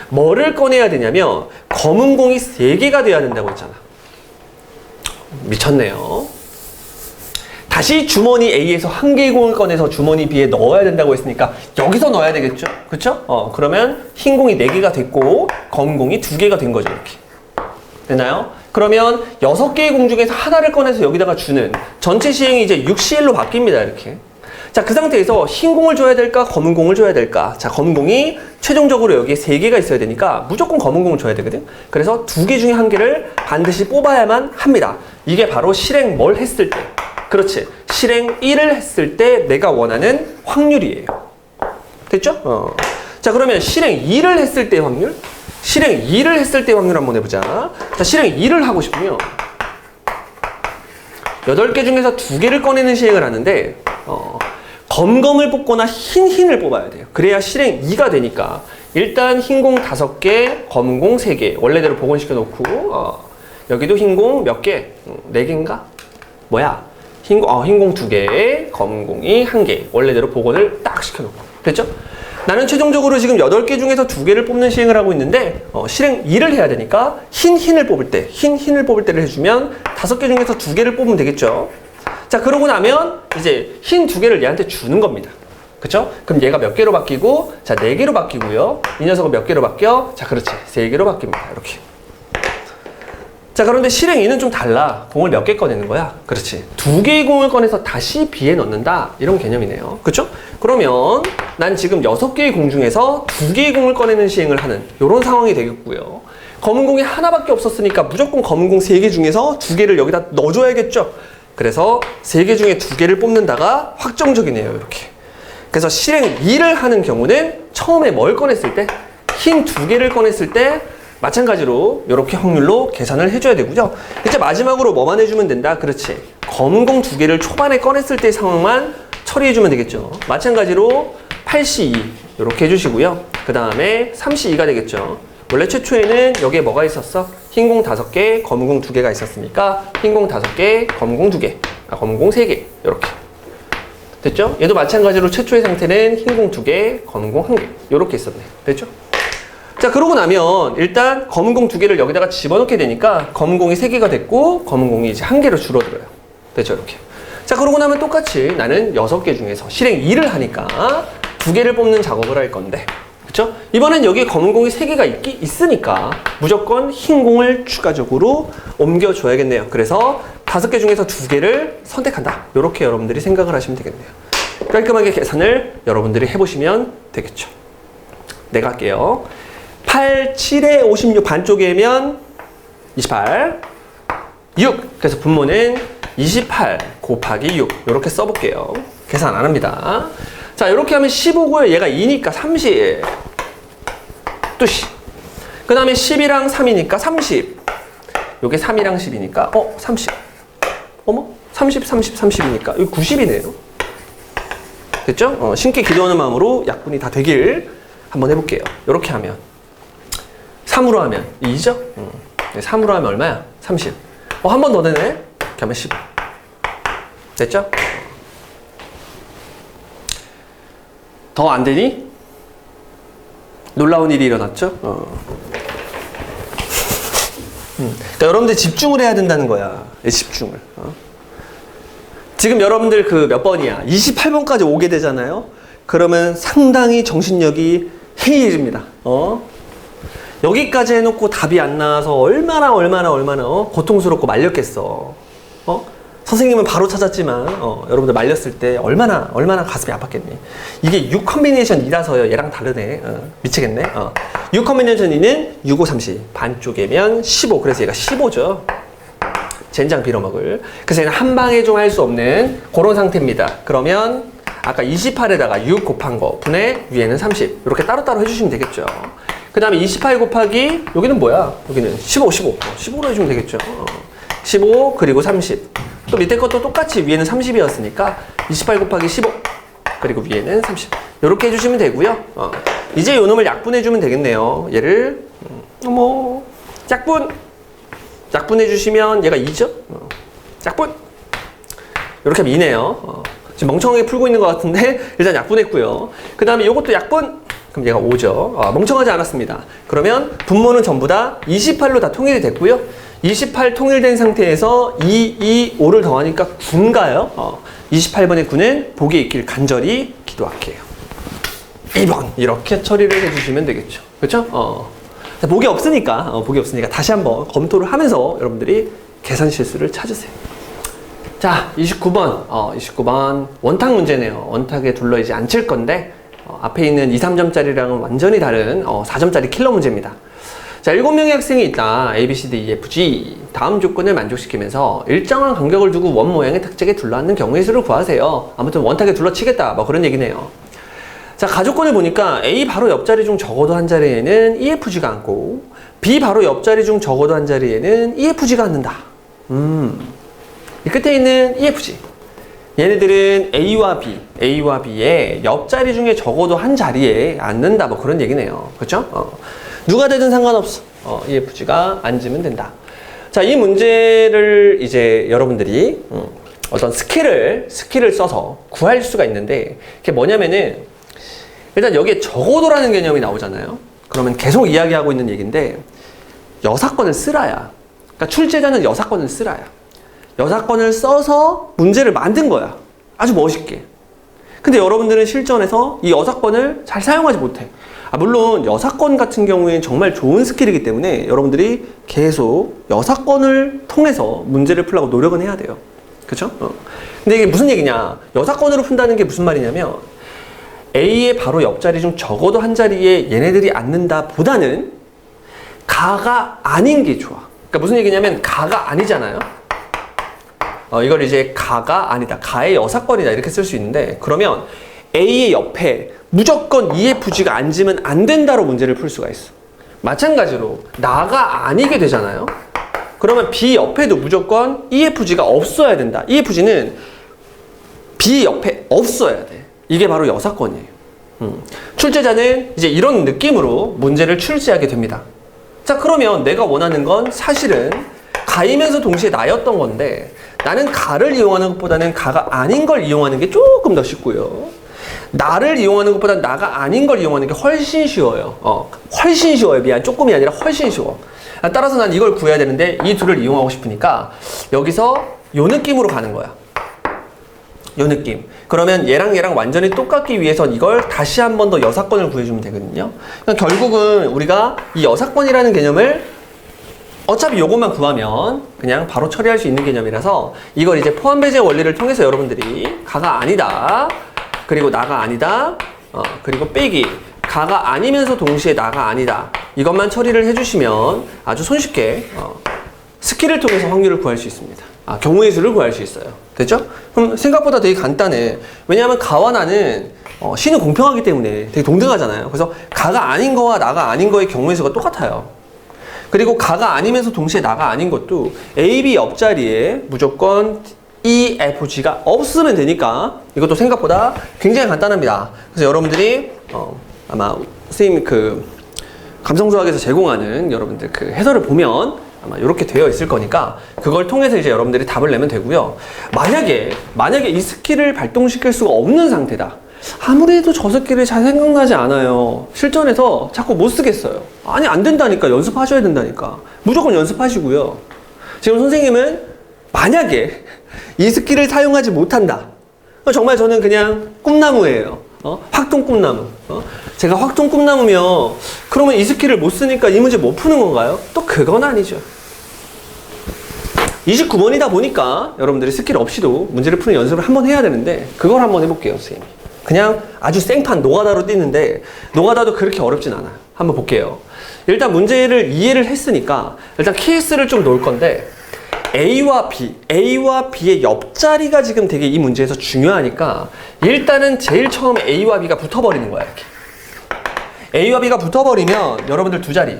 뭐를 꺼내야 되냐면 검은 공이 3개가 돼야 된다고 했잖아. 미쳤네요. 다시 주머니 A에서 1개의 공을 꺼내서 주머니 B에 넣어야 된다고 했으니까 여기서 넣어야 되겠죠? 그쵸? 그러면 흰 공이 4개가 됐고 검은 공이 2개가 된 거죠. 이렇게. 됐나요? 그러면 6개의 공 중에서 하나를 꺼내서 여기다가 주는 전체 시행이 이제 6C1로 바뀝니다. 이렇게. 자, 그 상태에서 흰 공을 줘야 될까? 검은 공을 줘야 될까? 자, 검은 공이 최종적으로 여기에 3개가 있어야 되니까 무조건 검은 공을 줘야 되거든? 그래서 2개 중에 1개를 반드시 뽑아야만 합니다. 이게 바로 실행 뭘 했을 때. 그렇지. 실행 1을 했을 때 내가 원하는 확률이에요. 됐죠? 자, 그러면 실행 2를 했을 때 확률? 실행 2를 했을 때 확률 한번 해보자. 자, 실행 2를 하고 싶으면 8개 중에서 2개를 꺼내는 시행을 하는데 검검을 뽑거나 흰을 뽑아야 돼요. 그래야 실행 2가 되니까 일단 흰 공 5개, 검은 공 3개 원래대로 복원시켜 놓고 여기도 흰 공 몇 개? 4개인가? 뭐야? 흰 공 2개, 검은 공이 1개 원래대로 복원을 딱 시켜놓고 됐죠? 나는 최종적으로 지금 8개 중에서 2개를 뽑는 시행을 하고 있는데 실행 2를 해야 되니까 흰을 뽑을 때를 해주면 5개 중에서 2개를 뽑으면 되겠죠? 자, 그러고 나면 이제 흰 2개를 얘한테 주는 겁니다. 그쵸? 그럼 얘가 몇 개로 바뀌고, 자, 4개로 바뀌고요. 이 녀석은 몇 개로 바뀌어? 자, 그렇지. 3개로 바뀝니다. 이렇게. 자, 그런데 실행 2는 좀 달라. 공을 몇 개 꺼내는 거야? 그렇지. 2개의 공을 꺼내서 다시 B에 넣는다. 이런 개념이네요. 그쵸? 그러면 난 지금 6개의 공 중에서 2개의 공을 꺼내는 시행을 하는 이런 상황이 되겠고요. 검은 공이 하나밖에 없었으니까 무조건 검은 공 3개 중에서 2개를 여기다 넣어줘야겠죠? 그래서 3개 중에 2개를 뽑는다가 확정적이네요. 이렇게. 그래서 실행 2를 하는 경우는 처음에 뭘 꺼냈을 때? 흰 2개를 꺼냈을 때 마찬가지로 이렇게 확률로 계산을 해줘야 되고요. 이제 마지막으로 뭐만 해주면 된다? 그렇지. 검은 공 2개를 초반에 꺼냈을 때 상황만 처리해주면 되겠죠. 마찬가지로 8C2 이렇게 해주시고요. 그 다음에 3C2가 되겠죠. 원래 최초에는 여기에 뭐가 있었어? 흰 공 5개, 검은 공 2개가 있었으니까 흰 공 5개, 검은 공 2개, 검은 공 3개 이렇게. 됐죠? 얘도 마찬가지로 최초의 상태는 흰 공 2개, 검은 공 1개 이렇게 있었네. 됐죠? 자, 그러고 나면 일단 검은 공 2개를 여기다가 집어넣게 되니까 검은 공이 3개가 됐고 검은 공이 이제 1개로 줄어들어요. 됐죠? 이렇게. 자, 그러고 나면 똑같이 나는 6개 중에서 실행 2를 하니까 2개를 뽑는 작업을 할 건데, 그쵸? 이번엔 여기 검은 공이 3개가 있으니까 무조건 흰 공을 추가적으로 옮겨줘야겠네요. 그래서 5개 중에서 2개를 선택한다. 이렇게 여러분들이 생각을 하시면 되겠네요. 깔끔하게 계산을 여러분들이 해보시면 되겠죠. 내가 할게요. 8, 7에 56 반쪽이면 28, 6. 그래서 분모는 28 곱하기 6. 이렇게 써볼게요. 계산 안 합니다. 자, 이렇게 하면 15고요. 얘가 2니까 30. 또 그 다음에 10이랑 3이니까 30. 요게 3이랑 10이니까 30. 어머? 30, 30, 30이니까 이거 90이네요. 됐죠? 신께 기도하는 마음으로 약분이 다 되길 한번 해볼게요. 이렇게 하면 3으로 하면 2죠? 3으로 하면 얼마야? 30. 한 번 더 되네? 이렇게 하면 15. 됐죠? 더 안 되니? 놀라운 일이 일어났죠? 그러니까 여러분들 집중을 해야 된다는 거야. 집중을. 지금 여러분들 그 몇 번이야? 28번까지 오게 되잖아요? 그러면 상당히 정신력이 해이해집니다. 여기까지 해놓고 답이 안 나와서 얼마나 고통스럽고 말렸겠어. 선생님은 바로 찾았지만 여러분들 말렸을 때 얼마나 가슴이 아팠겠니. 이게 6 컨비네이션 2라서요. 얘랑 다르네. 미치겠네. 6 컨비네이션 2는 6, 5, 30 반쪽이면 15. 그래서 얘가 15죠. 젠장 빌어먹을. 그래서 얘는 한 방에 좀 할 수 없는 그런 상태입니다. 그러면 아까 28에다가 6 곱한 거 분의 위에는 30 이렇게 따로따로 해주시면 되겠죠. 그 다음에 28 곱하기 여기는 뭐야? 여기는 15로 해주면 되겠죠. 15 그리고 30. 또 밑에 것도 똑같이 위에는 30이었으니까 28 곱하기 15 그리고 위에는 30 이렇게 해주시면 되고요. 이제 요 놈을 약분해주면 되겠네요. 얘를 약분해주시면 얘가 2죠? 약분 이렇게 하면 2네요. 지금 멍청하게 풀고 있는 것 같은데 일단 약분했고요. 그 다음에 요것도 약분 그럼 얘가 5죠. 멍청하지 않았습니다. 그러면 분모는 전부 다 28로 다 통일이 됐고요. 28 통일된 상태에서 2, 5를 더하니까 9인가요? 28번의 9는 복이 있길 간절히 기도할게요. 2번 이렇게 처리를 해주시면 되겠죠. 그렇죠? 복이 없으니까 다시 한번 검토를 하면서 여러분들이 계산 실수를 찾으세요. 자, 29번 29번 원탁 문제네요. 원탁에 둘러이지 않칠 건데 앞에 있는 2, 3점짜리랑은 완전히 다른 4점짜리 킬러 문제입니다. 자, 7명의 학생이 있다. A, B, C, D, E, F, G. 다음 조건을 만족시키면서 일정한 간격을 두고 원 모양의 특징에 둘러앉는 경우의 수를 구하세요. 아무튼 원탁에 둘러치겠다. 뭐 그런 얘기네요. 자, 가조건을 보니까 A 바로 옆자리 중 적어도 한 자리에는 EFG가 앉고 B 바로 옆자리 중 적어도 한 자리에는 EFG가 앉는다. 이 끝에 있는 EFG. 얘네들은 A와 B의 옆자리 중에 적어도 한 자리에 앉는다. 뭐 그런 얘기네요. 그렇죠? 누가 되든 상관없어. EFG가 앉으면 된다. 자, 이 문제를 이제 여러분들이 어떤 스킬을 써서 구할 수가 있는데 그게 뭐냐면은 일단 여기에 적어도라는 개념이 나오잖아요. 그러면 계속 이야기하고 있는 얘기인데 여사건을 쓰라야. 그러니까 출제자는 여사건을 쓰라야. 여사건을 써서 문제를 만든 거야. 아주 멋있게. 근데 여러분들은 실전에서 이 여사건을 잘 사용하지 못해. 물론 여사건 같은 경우에는 정말 좋은 스킬이기 때문에 여러분들이 계속 여사건을 통해서 문제를 풀려고 노력은 해야 돼요. 그쵸? 근데 이게 무슨 얘기냐? 여사건으로 푼다는 게 무슨 말이냐면 A의 바로 옆자리 중 적어도 한 자리에 얘네들이 앉는다 보다는 가가 아닌 게 좋아. 그러니까 무슨 얘기냐면 가가 아니잖아요. 이걸 이제 가가 아니다. 가의 여사건이다. 이렇게 쓸 수 있는데 그러면 A의 옆에 무조건 EFG가 앉으면 안 된다로 문제를 풀 수가 있어. 마찬가지로 나가 아니게 되잖아요. 그러면 B 옆에도 무조건 EFG가 없어야 된다. EFG는 B 옆에 없어야 돼. 이게 바로 여사건이에요. 출제자는 이제 이런 느낌으로 문제를 출제하게 됩니다. 자, 그러면 내가 원하는 건 사실은 가이면서 동시에 나였던 건데 나는 가를 이용하는 것보다는 가가 아닌 걸 이용하는 게 조금 더 쉽고요. 나를 이용하는 것보다 나가 아닌 걸 이용하는 게 훨씬 쉬워요. 훨씬 쉬워요. 미안. 조금이 아니라 훨씬 쉬워. 따라서 난 이걸 구해야 되는데 이 둘을 이용하고 싶으니까 여기서 요 느낌으로 가는 거야. 요 느낌. 그러면 얘랑 완전히 똑같기 위해선 이걸 다시 한 번 더 여사건을 구해주면 되거든요. 그러니까 결국은 우리가 이 여사건이라는 개념을 어차피 요것만 구하면 그냥 바로 처리할 수 있는 개념이라서 이걸 이제 포함배제 원리를 통해서 여러분들이 가가 아니다. 그리고 나가 아니다. 그리고 빼기. 가가 아니면서 동시에 나가 아니다. 이것만 처리를 해주시면 아주 손쉽게 스킬을 통해서 확률을 구할 수 있습니다. 경우의 수를 구할 수 있어요. 됐죠? 그럼 생각보다 되게 간단해. 왜냐하면 가와 나는 C는 공평하기 때문에 되게 동등하잖아요. 그래서 가가 아닌 거와 나가 아닌 거의 경우의 수가 똑같아요. 그리고 가가 아니면서 동시에 나가 아닌 것도 A, B 옆자리에 무조건 E, F, G가 없으면 되니까 이것도 생각보다 굉장히 간단합니다. 그래서 여러분들이 아마 선생님 감성수학에서 제공하는 여러분들 해설을 보면 아마 이렇게 되어 있을 거니까 그걸 통해서 이제 여러분들이 답을 내면 되고요. 만약에 이 스킬을 발동시킬 수가 없는 상태다. 아무리 해도 저 스킬이 잘 생각나지 않아요. 실전에서 자꾸 못 쓰겠어요. 아니 안 된다니까. 연습하셔야 된다니까. 무조건 연습하시고요. 지금 선생님은 만약에 이 스킬을 사용하지 못한다. 정말 저는 그냥 꿈나무예요. 확통 꿈나무. 제가 확통 꿈나무면 그러면 이 스킬을 못 쓰니까 이 문제 못 푸는 건가요? 또 그건 아니죠. 29번이다 보니까 여러분들이 스킬 없이도 문제를 푸는 연습을 한번 해야 되는데 그걸 한번 해볼게요, 선생님이. 그냥 아주 생판 노가다로 뛰는데 노가다도 그렇게 어렵진 않아요. 한번 볼게요. 일단 문제를 이해를 했으니까 일단 케이스를 좀 놓을 건데 A와 B의 옆자리가 지금 되게 이 문제에서 중요하니까 일단은 제일 처음에 A와 B가 붙어버리는 거야. 이렇게. A와 B가 붙어버리면 여러분들 두 자리,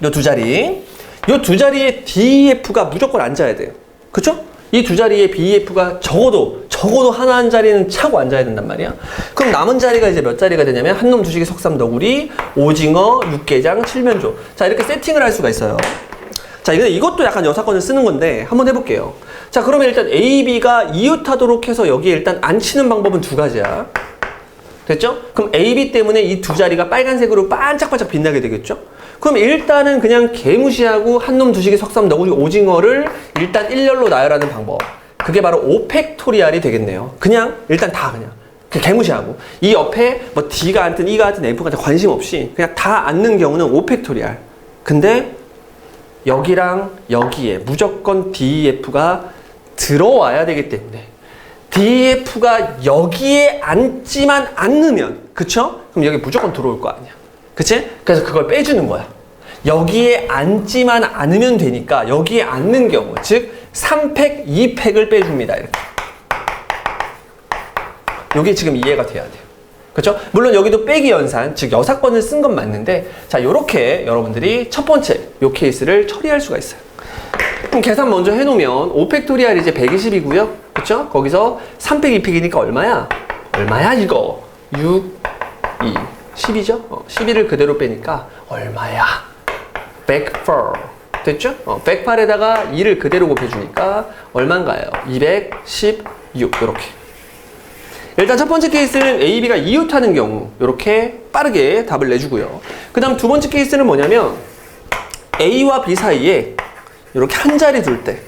요 두 자리에 D, F가 무조건 앉아야 돼요. 그쵸? 이 두 자리에 B, F가 적어도 하나 한 자리는 차고 앉아야 된단 말이야. 그럼 남은 자리가 이제 몇 자리가 되냐면 한놈 두식이 석삼 너구리, 오징어, 육개장, 칠면조. 자, 이렇게 세팅을 할 수가 있어요. 자, 이것도 약간 여사건을 쓰는 건데 한번 해볼게요. 자, 그러면 일단 A, B가 이웃하도록 해서 여기에 일단 앉히는 방법은 두 가지야. 됐죠? 그럼 A, B 때문에 이 두 자리가 빨간색으로 반짝반짝 빛나게 되겠죠? 그럼 일단은 그냥 개무시하고 한놈 두식이 석삼 너구리 오징어를 일단 일렬로 나열하는 방법. 그게 바로 오팩토리알이 되겠네요. 일단 다 그냥 개무시하고 이 옆에 뭐 D가 앉든 E가 앉든 F가 앉든 관심 없이 그냥 다 앉는 경우는 오팩토리알. 근데 여기랑 여기에 무조건 DEF가 들어와야 되기 때문에 DEF가 여기에 앉지만 않으면, 그쵸? 그럼 여기 무조건 들어올 거 아니야. 그치? 그래서 그걸 빼주는 거야. 여기에 앉지만 않으면 되니까 여기에 앉는 경우, 즉 3팩, 2팩을 빼줍니다. 이렇게. 이게 지금 이해가 돼야 돼요. 그렇죠? 물론 여기도 빼기 연산, 즉 여사건을 쓴 건 맞는데, 자, 요렇게 여러분들이 첫 번째 요 케이스를 처리할 수가 있어요. 그럼 계산 먼저 해놓으면 5팩토리알 이제 120이고요. 그렇죠? 거기서 3팩, 2팩이니까 얼마야? 이거? 6, 2, 10이죠? 12를 그대로 빼니까 얼마야? 104. 됐죠? 108에다가 2를 그대로 곱해주니까 얼마인가요? 216. 요렇게. 일단 첫 번째 케이스는 A, B가 이웃하는 경우 이렇게 빠르게 답을 내주고요. 그 다음 두 번째 케이스는 뭐냐면 A와 B 사이에 이렇게 한 자리 둘 때,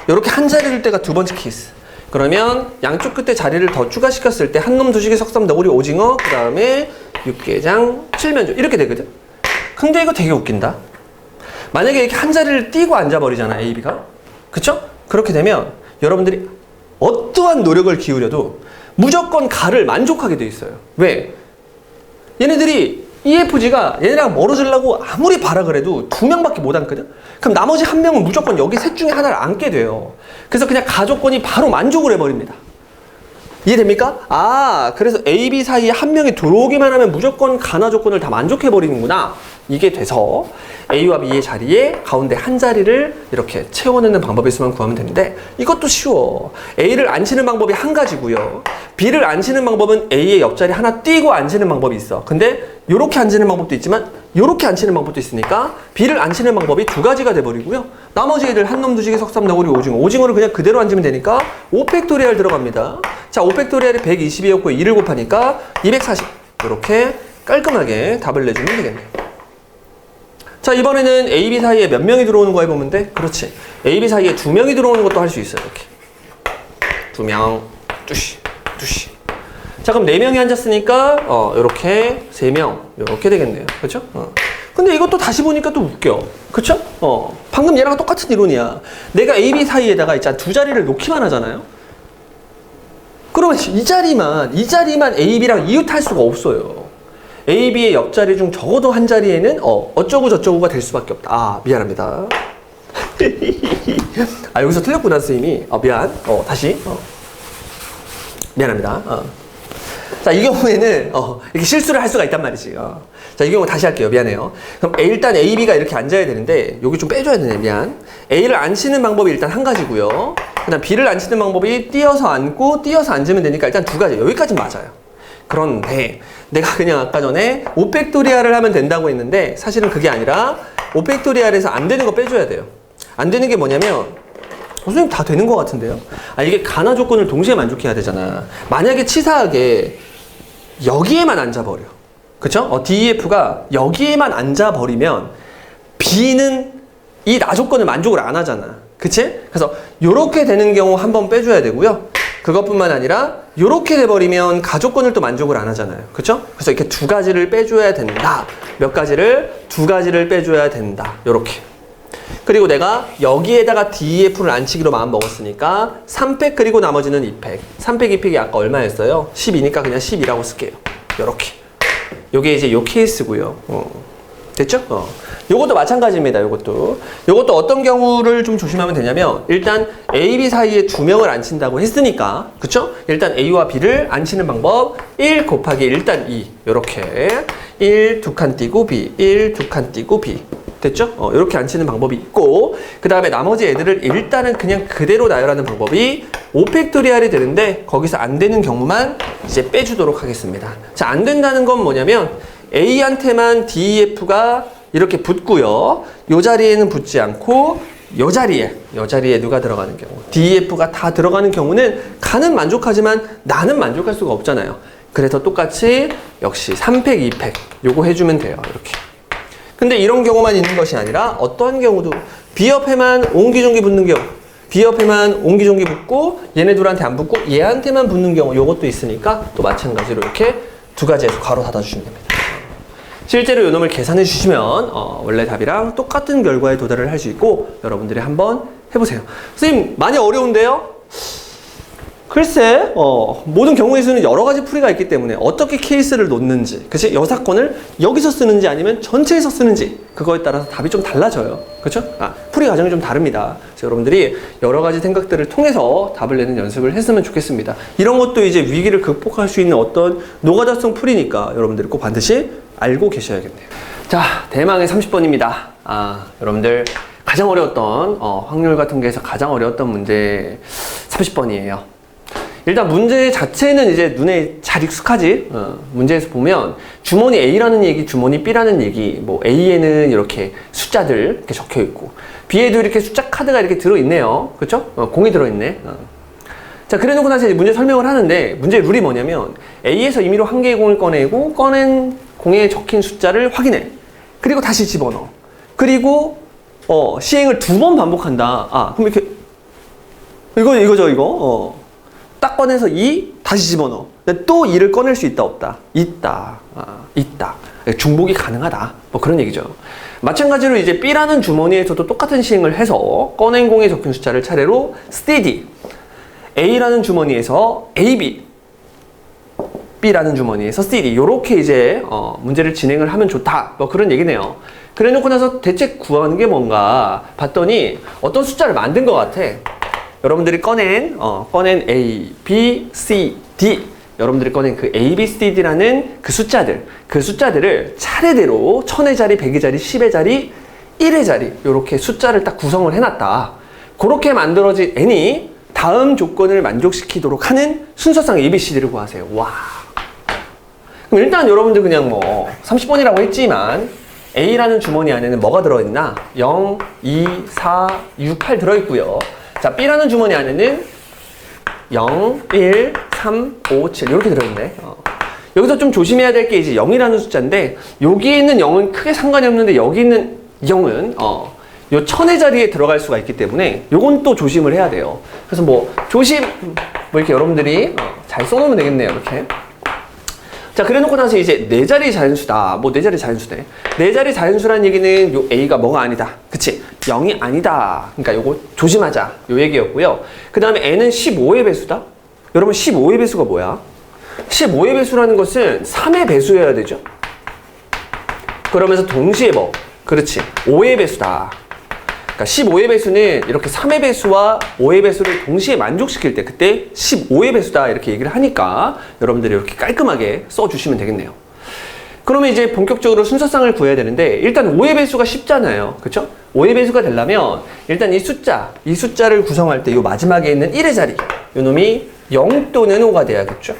이렇게 한 자리 둘 때가 두 번째 케이스. 그러면 양쪽 끝에 자리를 더 추가시켰을 때 한놈 두식이 석삼 너구리 오징어, 그 다음에 육개장 칠면조 이렇게 되거든. 근데 이거 되게 웃긴다. 만약에 이렇게 한 자리를 띄고 앉아버리잖아, A, B가. 그쵸? 그렇게 되면 여러분들이 어떠한 노력을 기울여도 무조건 가를 만족하게 돼 있어요. 왜? 얘네들이 EFG가 얘네랑 멀어지려고 아무리 봐라 그래도 2명밖에 못 앉거든? 그럼 나머지 한 명은 무조건 여기 셋 중에 하나를 앉게 돼요. 그래서 그냥 가조건이 바로 만족을 해버립니다. 이해됩니까? 그래서 A, B 사이에 한 명이 들어오기만 하면 무조건 가나 조건을 다 만족해버리는구나. 이게 돼서 A와 B의 자리에 가운데 한 자리를 이렇게 채워넣는 방법이 있으면 구하면 되는데 이것도 쉬워. A를 앉히는 방법이 한 가지고요. B를 앉히는 방법은 A의 옆자리 하나 띄고 앉히는 방법이 있어. 근데 이렇게 앉히는 방법도 있지만 이렇게 앉히는 방법도 있으니까 B를 앉히는 방법이 두 가지가 돼버리고요. 나머지 애들 한놈 두식이 석삼 너구리 오징어를 그냥 그대로 앉으면 되니까 5팩토리알 들어갑니다. 자, 5팩토리알이 120이었고 2를 곱하니까 240. 이렇게 깔끔하게 답을 내주면 되겠네요. 자, 이번에는 A, B 사이에 몇 명이 들어오는 거 해보면 돼? 그렇지. A, B 사이에 2명이 들어오는 것도 할 수 있어요. 이렇게 2명, 뚜시. 자, 그럼 4명이 앉았으니까 이렇게 3명 이렇게 되겠네요. 그렇죠? 근데 이것도 다시 보니까 또 웃겨. 그렇죠? 방금 얘랑 똑같은 이론이야. 내가 A, B 사이에다가 있잖아 두 자리를 놓기만 하잖아요. 그러면 이 자리만 A, B랑 이웃할 수가 없어요. A, B의 옆자리 중 적어도 한 자리에는 어쩌고 저쩌고가 될 수밖에 없다. 미안합니다. 아, 여기서 틀렸구나, 선생님이. 미안. 다시. 미안합니다. 자, 이 경우에는, 이렇게 실수를 할 수가 있단 말이지. 자, 이 경우 다시 할게요. 미안해요. 그럼 일단 A, B가 이렇게 앉아야 되는데, 여기 좀 빼줘야 되네. 미안. A를 앉히는 방법이 일단 한 가지고요. 그 다음 B를 앉히는 방법이 띄어서 앉고, 띄어서 앉으면 되니까 일단 두 가지. 여기까지는 맞아요. 그런데, 내가 그냥 아까 전에 5팩토리얼을 하면 된다고 했는데, 사실은 그게 아니라, 5팩토리얼에서 안 되는 거 빼줘야 돼요. 안 되는 게 뭐냐면, 선생님 다 되는 것 같은데요? 이게 가나 조건을 동시에 만족해야 되잖아. 만약에 치사하게 여기에만 앉아버려. 그쵸? DEF가 여기에만 앉아버리면 B는 이 나 조건을 만족을 안 하잖아. 그치? 그래서 요렇게 되는 경우 한번 빼줘야 되고요. 그것뿐만 아니라 요렇게 돼버리면 가조건을 또 만족을 안 하잖아요. 그쵸? 그래서 이렇게 두 가지를 빼줘야 된다. 몇 가지를? 두 가지를 빼줘야 된다. 요렇게. 그리고 내가 여기에다가 DEF를 앉히기로 마음 먹었으니까 3팩 그리고 나머지는 2팩. 3팩, 2팩이 아까 얼마였어요? 10이니까 그냥 10이라고 쓸게요. 요렇게. 요게 이제 요 케이스고요. 됐죠? 요것도 마찬가지입니다. 요것도 어떤 경우를 좀 조심하면 되냐면 일단 A, B 사이에 두 명을 앉힌다고 했으니까 그쵸? 일단 A와 B를 앉히는 방법 1 곱하기 일단 2 요렇게 1 두 칸 띄고 B 1 두 칸 띄고 B 됐죠? 이렇게 앉히는 방법이 있고 그 다음에 나머지 애들을 일단은 그냥 그대로 나열하는 방법이 5팩토리얼이 되는데 거기서 안 되는 경우만 이제 빼주도록 하겠습니다. 자, 안 된다는 건 뭐냐면 A한테만 DEF가 이렇게 붙고요. 요 자리에는 붙지 않고 요 자리에 누가 들어가는 경우 DEF가 다 들어가는 경우는 간은 만족하지만 나는 만족할 수가 없잖아요. 그래서 똑같이 역시 3팩, 2팩 요거 해주면 돼요. 이렇게. 근데 이런 경우만 있는 것이 아니라 어떠한 경우도 B 옆에만 옹기종기 붙는 경우 B 옆에만 옹기종기 붙고 얘네 둘한테 안 붙고 얘한테만 붙는 경우 요것도 있으니까 또 마찬가지로 이렇게 두 가지에서 괄호 닫아주시면 됩니다. 실제로 요 놈을 계산해 주시면 원래 답이랑 똑같은 결과에 도달을 할 수 있고 여러분들이 한번 해보세요. 선생님 많이 어려운데요? 글쎄 모든 경우의 수는 여러 가지 풀이가 있기 때문에 어떻게 케이스를 놓는지 그치? 여 사건을 여기서 쓰는지 아니면 전체에서 쓰는지 그거에 따라서 답이 좀 달라져요. 그렇죠? 풀이 과정이 좀 다릅니다. 그래서 여러분들이 여러 가지 생각들을 통해서 답을 내는 연습을 했으면 좋겠습니다. 이런 것도 이제 위기를 극복할 수 있는 어떤 노가다성 풀이니까 여러분들이 꼭 반드시 알고 계셔야겠네요. 자, 대망의 30번입니다. 여러분들 가장 어려웠던 확률과 통계에서 가장 어려웠던 문제 30번이에요. 일단 문제 자체는 이제 눈에 잘 익숙하지? 문제에서 보면 주머니 A라는 얘기, 주머니 B라는 얘기, 뭐 A에는 이렇게 숫자들 이렇게 적혀 있고 B에도 이렇게 숫자 카드가 이렇게 들어있네요. 그쵸? 공이 들어있네. 자, 그래 놓고 나서 이제 문제 설명을 하는데 문제의 룰이 뭐냐면 A에서 임의로 한 개의 공을 꺼내고 꺼낸 공에 적힌 숫자를 확인해. 그리고 다시 집어넣어. 그리고 시행을 2번 반복한다. 그럼 이렇게 이거죠. 딱 꺼내서 2 다시 집어넣어. 근데 또 2를 꺼낼 수 있다 없다? 있다. 있다. 중복이 가능하다. 뭐 그런 얘기죠. 마찬가지로 이제 B라는 주머니에서도 똑같은 시행을 해서 꺼낸 공에 적힌 숫자를 차례로 steady. A라는 주머니에서 AB. B라는 주머니에서 CD 요렇게 이제 문제를 진행을 하면 좋다 뭐 그런 얘기네요. 그래 놓고 나서 대체 구하는 게 뭔가 봤더니 어떤 숫자를 만든 것 같아. 여러분들이 꺼낸 A, B, C, D 여러분들이 꺼낸 그 A, B, C, D라는 그 숫자들을 차례대로 1000의 자리, 100의 자리, 10의 자리, 1의 자리 요렇게 숫자를 딱 구성을 해놨다. 그렇게 만들어진 n이 다음 조건을 만족시키도록 하는 순서상 ABCD를 구하세요. 와. 그럼 일단 여러분들 그냥 뭐 30번이라고 했지만 A라는 주머니 안에는 뭐가 들어있나? 0, 2, 4, 6, 8 들어있고요. 자, B라는 주머니 안에는 0, 1, 3, 5, 7 이렇게 들어있네. 여기서 좀 조심해야 될 게 이제 0이라는 숫자인데 여기에 있는 0은 크게 상관이 없는데 여기 있는 0은 요 1000의 자리에 들어갈 수가 있기 때문에 요건 또 조심을 해야 돼요. 그래서 뭐 조심 뭐 이렇게 여러분들이 잘 써놓으면 되겠네요. 이렇게. 자, 그래 놓고 나서 이제 4자리 자연수다. 뭐 4자리 자연수네. 4자리 자연수라는 얘기는 요 A가 뭐가 아니다. 그치? 0이 아니다. 그러니까 요거 조심하자. 요 얘기였고요. 그 다음에 N은 15의 배수다. 여러분 15의 배수가 뭐야? 15의 배수라는 것은 3의 배수여야 되죠. 그러면서 동시에 뭐? 그렇지. 5의 배수다. 그러니까 15의 배수는 이렇게 3의 배수와 5의 배수를 동시에 만족시킬 때 그때 15의 배수다 이렇게 얘기를 하니까 여러분들이 이렇게 깔끔하게 써주시면 되겠네요. 그러면 이제 본격적으로 순서상을 구해야 되는데 일단 5의 배수가 쉽잖아요. 그쵸? 5의 배수가 되려면 일단 이 숫자를 구성할 때 이 마지막에 있는 1의 자리 이 놈이 0 또는 5가 돼야겠죠?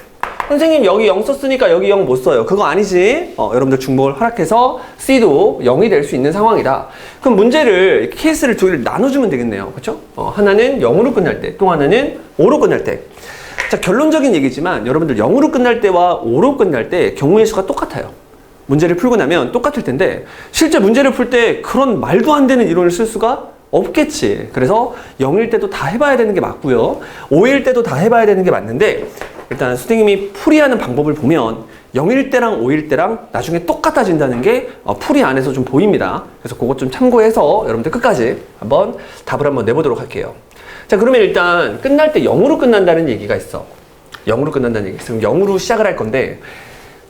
선생님 여기 0 썼으니까 여기 0 못 써요. 그거 아니지. 여러분들 중복을 허락해서 C도 0이 될 수 있는 상황이다. 그럼 문제를 케이스를 두 개를 나눠주면 되겠네요. 그쵸? 하나는 0으로 끝날 때, 또 하나는 5로 끝날 때. 자, 결론적인 얘기지만 여러분들 0으로 끝날 때와 5로 끝날 때 경우의 수가 똑같아요. 문제를 풀고 나면 똑같을 텐데 실제 문제를 풀 때 그런 말도 안 되는 이론을 쓸 수가 없겠지. 그래서 0일 때도 다 해봐야 되는 게 맞고요. 5일 때도 다 해봐야 되는 게 맞는데 일단 선생님이 풀이하는 방법을 보면 0일 때랑 5일 때랑 나중에 똑같아진다는 게 풀이 안에서 좀 보입니다. 그래서 그것 좀 참고해서 여러분들 끝까지 한번 답을 한번 내보도록 할게요. 자, 그러면 일단 끝날 때 0으로 끝난다는 얘기가 있어. 0으로 끝난다는 얘기가 있어. 그럼 0으로 시작을 할 건데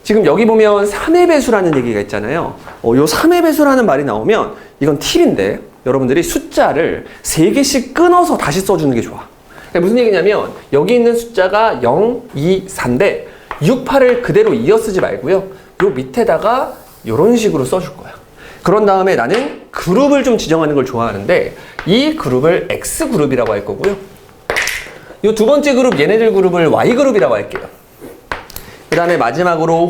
지금 여기 보면 3의 배수라는 얘기가 있잖아요. 요 3의 배수라는 말이 나오면 이건 팁인데 여러분들이 숫자를 3개씩 끊어서 다시 써주는 게 좋아. 그러니까 무슨 얘기냐면 여기 있는 숫자가 0, 2, 4인데 6, 8을 그대로 이어 쓰지 말고요. 요 밑에다가 이런 식으로 써줄 거야. 그런 다음에 나는 그룹을 좀 지정하는 걸 좋아하는데 이 그룹을 X그룹이라고 할 거고요. 요 두 번째 그룹 얘네들 그룹을 Y그룹이라고 할게요. 그 다음에 마지막으로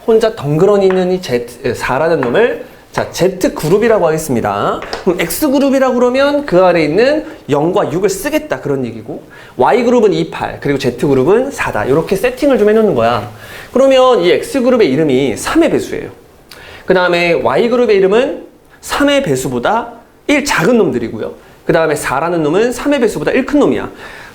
혼자 덩그러니 있는 이 Z4라는 놈을 자, Z그룹이라고 하겠습니다. 그럼 X그룹이라고 그러면 그 아래에 있는 0과 6을 쓰겠다 그런 얘기고 Y그룹은 2, 8 그리고 Z그룹은 4다 이렇게 세팅을 좀 해놓는 거야. 그러면 이 X그룹의 이름이 3의 배수예요. 그 다음에 Y그룹의 이름은 3의 배수보다 1 작은 놈들이고요. 그 다음에 4라는 놈은 3의 배수보다 1 큰 놈이야.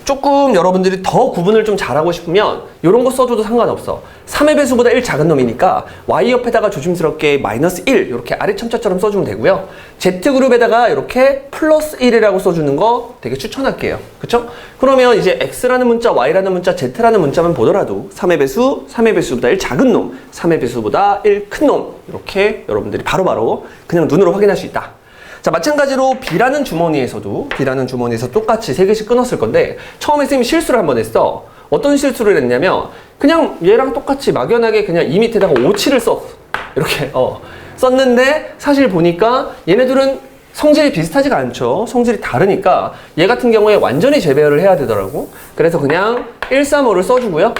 조금 여러분들이 더 구분을 좀 잘하고 싶으면 이런 거 써줘도 상관없어. 3의 배수보다 1 작은 놈이니까 Y 옆에다가 조심스럽게 마이너스 1 이렇게 아래 첨자처럼 써주면 되고요. Z그룹에다가 이렇게 플러스 1이라고 써주는 거 되게 추천할게요. 그쵸? 그러면 이제 X라는 문자, Y라는 문자, Z라는 문자만 보더라도 3의 배수, 3의 배수보다 1 작은 놈, 3의 배수보다 1 큰 놈 이렇게 여러분들이 바로바로 그냥 눈으로 확인할 수 있다. 자, 마찬가지로 B라는 주머니에서 똑같이 3개씩 끊었을 건데 처음에 선생님이 실수를 한번 했어. 어떤 실수를 했냐면 그냥 얘랑 똑같이 막연하게 그냥 이 밑에다가 5, 7을 썼어. 이렇게 썼는데 사실 보니까 얘네들은 성질이 비슷하지가 않죠. 성질이 다르니까 얘 같은 경우에 완전히 재배열을 해야 되더라고. 그래서 그냥 1, 3, 5를 써주고요.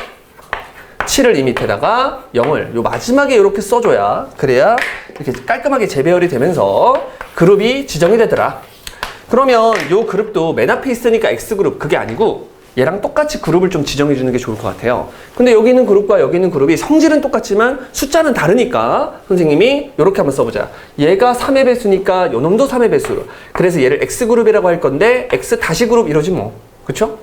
7을 이 밑에다가 0을 요 마지막에 이렇게 써줘야 그래야 이렇게 깔끔하게 재배열이 되면서 그룹이 지정이 되더라. 그러면 요 그룹도 맨 앞에 있으니까 X그룹 그게 아니고 얘랑 똑같이 그룹을 좀 지정해 주는 게 좋을 것 같아요. 근데 여기 있는 그룹과 여기 있는 그룹이 성질은 똑같지만 숫자는 다르니까 선생님이 이렇게 한번 써보자. 얘가 3의 배수니까 요 놈도 3의 배수. 그래서 얘를 X그룹이라고 할 건데 X 다시 그룹 이러지 뭐. 그쵸?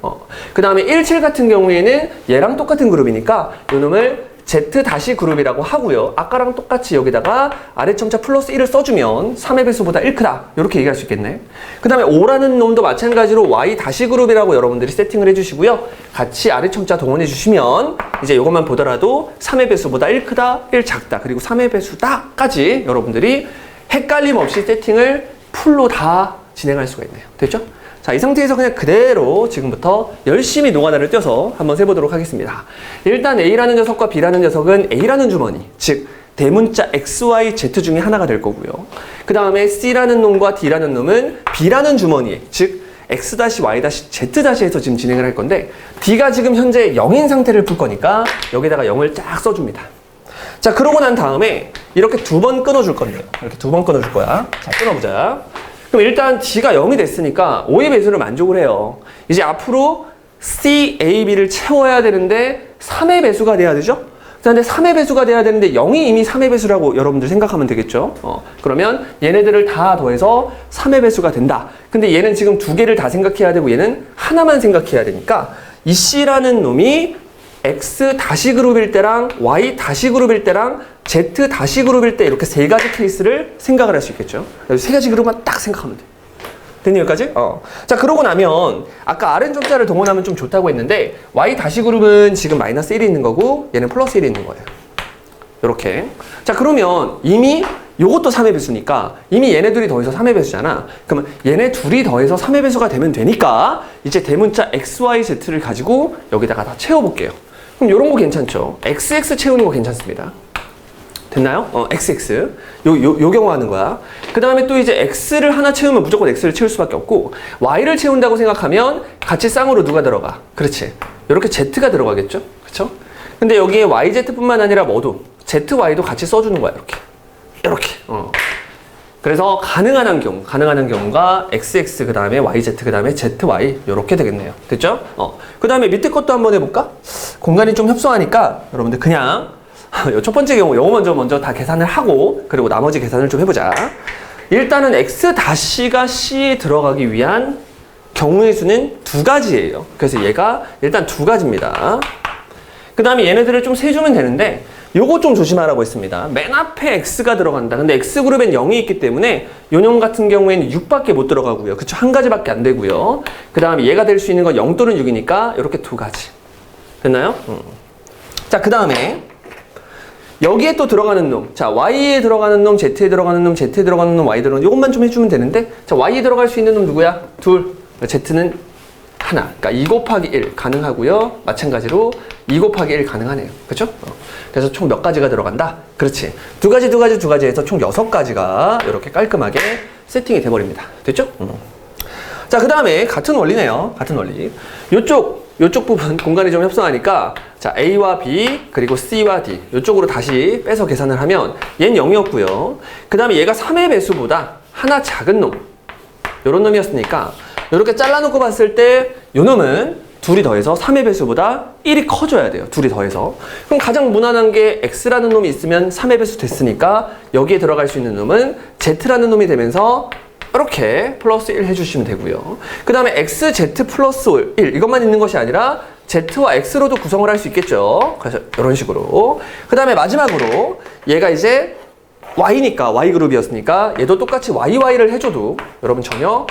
그 다음에 1, 7 같은 경우에는 얘랑 똑같은 그룹이니까 요 놈을 Z 다시 그룹이라고 하고요. 아까랑 똑같이 여기다가 아래 첨자 플러스 1을 써주면 3의 배수보다 1 크다. 이렇게 얘기할 수 있겠네. 그 다음에 5라는 놈도 마찬가지로 Y 다시 그룹이라고 여러분들이 세팅을 해주시고요. 같이 아래 첨자 동원해 주시면 이제 이것만 보더라도 3의 배수보다 1 크다, 1 작다, 그리고 3의 배수다까지 여러분들이 헷갈림 없이 세팅을 풀로 다 진행할 수가 있네요. 됐죠? 자, 이 상태에서 그냥 그대로 지금부터 열심히 노가다를 떼서 한번 세보도록 하겠습니다. 일단 A라는 녀석과 B라는 녀석은 A라는 주머니, 즉 대문자 X, Y, Z 중에 하나가 될 거고요. 그 다음에 C라는 놈과 D라는 놈은 B라는 주머니, 즉 X, Y, Z-에서 지금 진행을 할 건데 D가 지금 현재 0인 상태를 풀 거니까 여기다가 0을 쫙 써줍니다. 자, 그러고 난 다음에 이렇게 2번 끊어줄 건데요. 이렇게 2번 끊어줄 거야. 자, 끊어보자. 그럼 일단 D가 0이 됐으니까 5의 배수를 만족을 해요. 이제 앞으로 C, A, B를 채워야 되는데 3의 배수가 돼야 되죠? 근데 3의 배수가 돼야 되는데 0이 이미 3의 배수라고 여러분들 생각하면 되겠죠? 그러면 얘네들을 다 더해서 3의 배수가 된다. 근데 얘는 지금 2개를 다 생각해야 되고 얘는 하나만 생각해야 되니까 이 C라는 놈이 X 다시 그룹일 때랑 Y 다시 그룹일 때랑 Z 다시 그룹일 때 이렇게 3가지 케이스를 생각을 할 수 있겠죠. 3가지 그룹만 딱 생각하면 돼. 됐니 여기까지? 자, 그러고 나면 아까 Rn 점자를 동원하면 좀 좋다고 했는데 Y 다시 그룹은 지금 마이너스 1이 있는 거고 얘는 플러스 1이 있는 거예요. 이렇게. 자, 그러면 이미 요것도 3의 배수니까 이미 얘네 둘이 더해서 3의 배수잖아. 그러면 얘네 둘이 더해서 3의 배수가 되면 되니까 이제 대문자 XYZ를 가지고 여기다가 다 채워볼게요. 그럼 요런 거 괜찮죠? XX 채우는 거 괜찮습니다. 됐나요? XX. 요 경우 하는 거야. 그 다음에 또 이제 X를 하나 채우면 무조건 X를 채울 수밖에 없고, Y를 채운다고 생각하면 같이 쌍으로 누가 들어가? 그렇지. 이렇게 Z가 들어가겠죠? 그쵸? 근데 여기에 YZ뿐만 아니라 뭐도, ZY도 같이 써주는 거야, 이렇게. 이렇게. 그래서 가능한 경우가 XX, 그 다음에 YZ, 그 다음에 ZY, 이렇게 되겠네요. 됐죠? 그 다음에 밑에 것도 한번 해볼까? 공간이 좀 협소하니까 여러분들 그냥 첫 번째 경우 요거 먼저 다 계산을 하고, 그리고 나머지 계산을 좀 해보자. 일단은 X-가 C에 들어가기 위한 경우의 수는 두 가지예요. 그래서 얘가 일단 두 가지입니다. 그 다음에 얘네들을 좀 세주면 되는데, 요거 좀 조심하라고 했습니다. 맨 앞에 X가 들어간다. 근데 X그룹엔 0이 있기 때문에 요놈 같은 경우에는 6밖에 못 들어가고요. 그쵸? 한 가지밖에 안 되고요. 그 다음에 얘가 될 수 있는 건 0 또는 6이니까 이렇게 두 가지. 됐나요? 자, 그 다음에 여기에 또 들어가는 놈. 자, Y에 들어가는 놈, Z에 들어가는 놈, Z에 들어가는 놈, Y에 들어가는 놈. 이것만 좀 해주면 되는데, 자, Y에 들어갈 수 있는 놈 누구야? 둘. Z는 하나. 그러니까 2 곱하기 1 가능하고요. 마찬가지로 2 곱하기 1 가능하네요. 그렇죠? 그래서 총 몇 가지가 들어간다? 그렇지. 두 가지 해서 총 6가지가 이렇게 깔끔하게 세팅이 돼버립니다. 됐죠? 자, 그 다음에 같은 원리네요. 같은 원리. 요쪽 부분 공간이 좀 협소하니까, 자, A와 B, 그리고 C와 D. 요쪽으로 다시 빼서 계산을 하면 얘는 0이었고요. 그 다음에 얘가 3의 배수보다 하나 작은 놈. 요런 놈이었으니까, 이렇게 잘라놓고 봤을 때, 요 놈은 둘이 더해서 3의 배수보다 1이 커져야 돼요. 둘이 더해서. 그럼 가장 무난한 게 X라는 놈이 있으면 3의 배수 됐으니까, 여기에 들어갈 수 있는 놈은 Z라는 놈이 되면서, 이렇게 플러스 1 해주시면 되고요. 그 다음에 XZ 플러스 1 이것만 있는 것이 아니라 Z와 X로도 구성을 할 수 있겠죠. 그래서 이런 식으로. 그 다음에 마지막으로 얘가 이제 Y니까 Y그룹이었으니까 얘도 똑같이 YY를 해줘도 여러분 전혀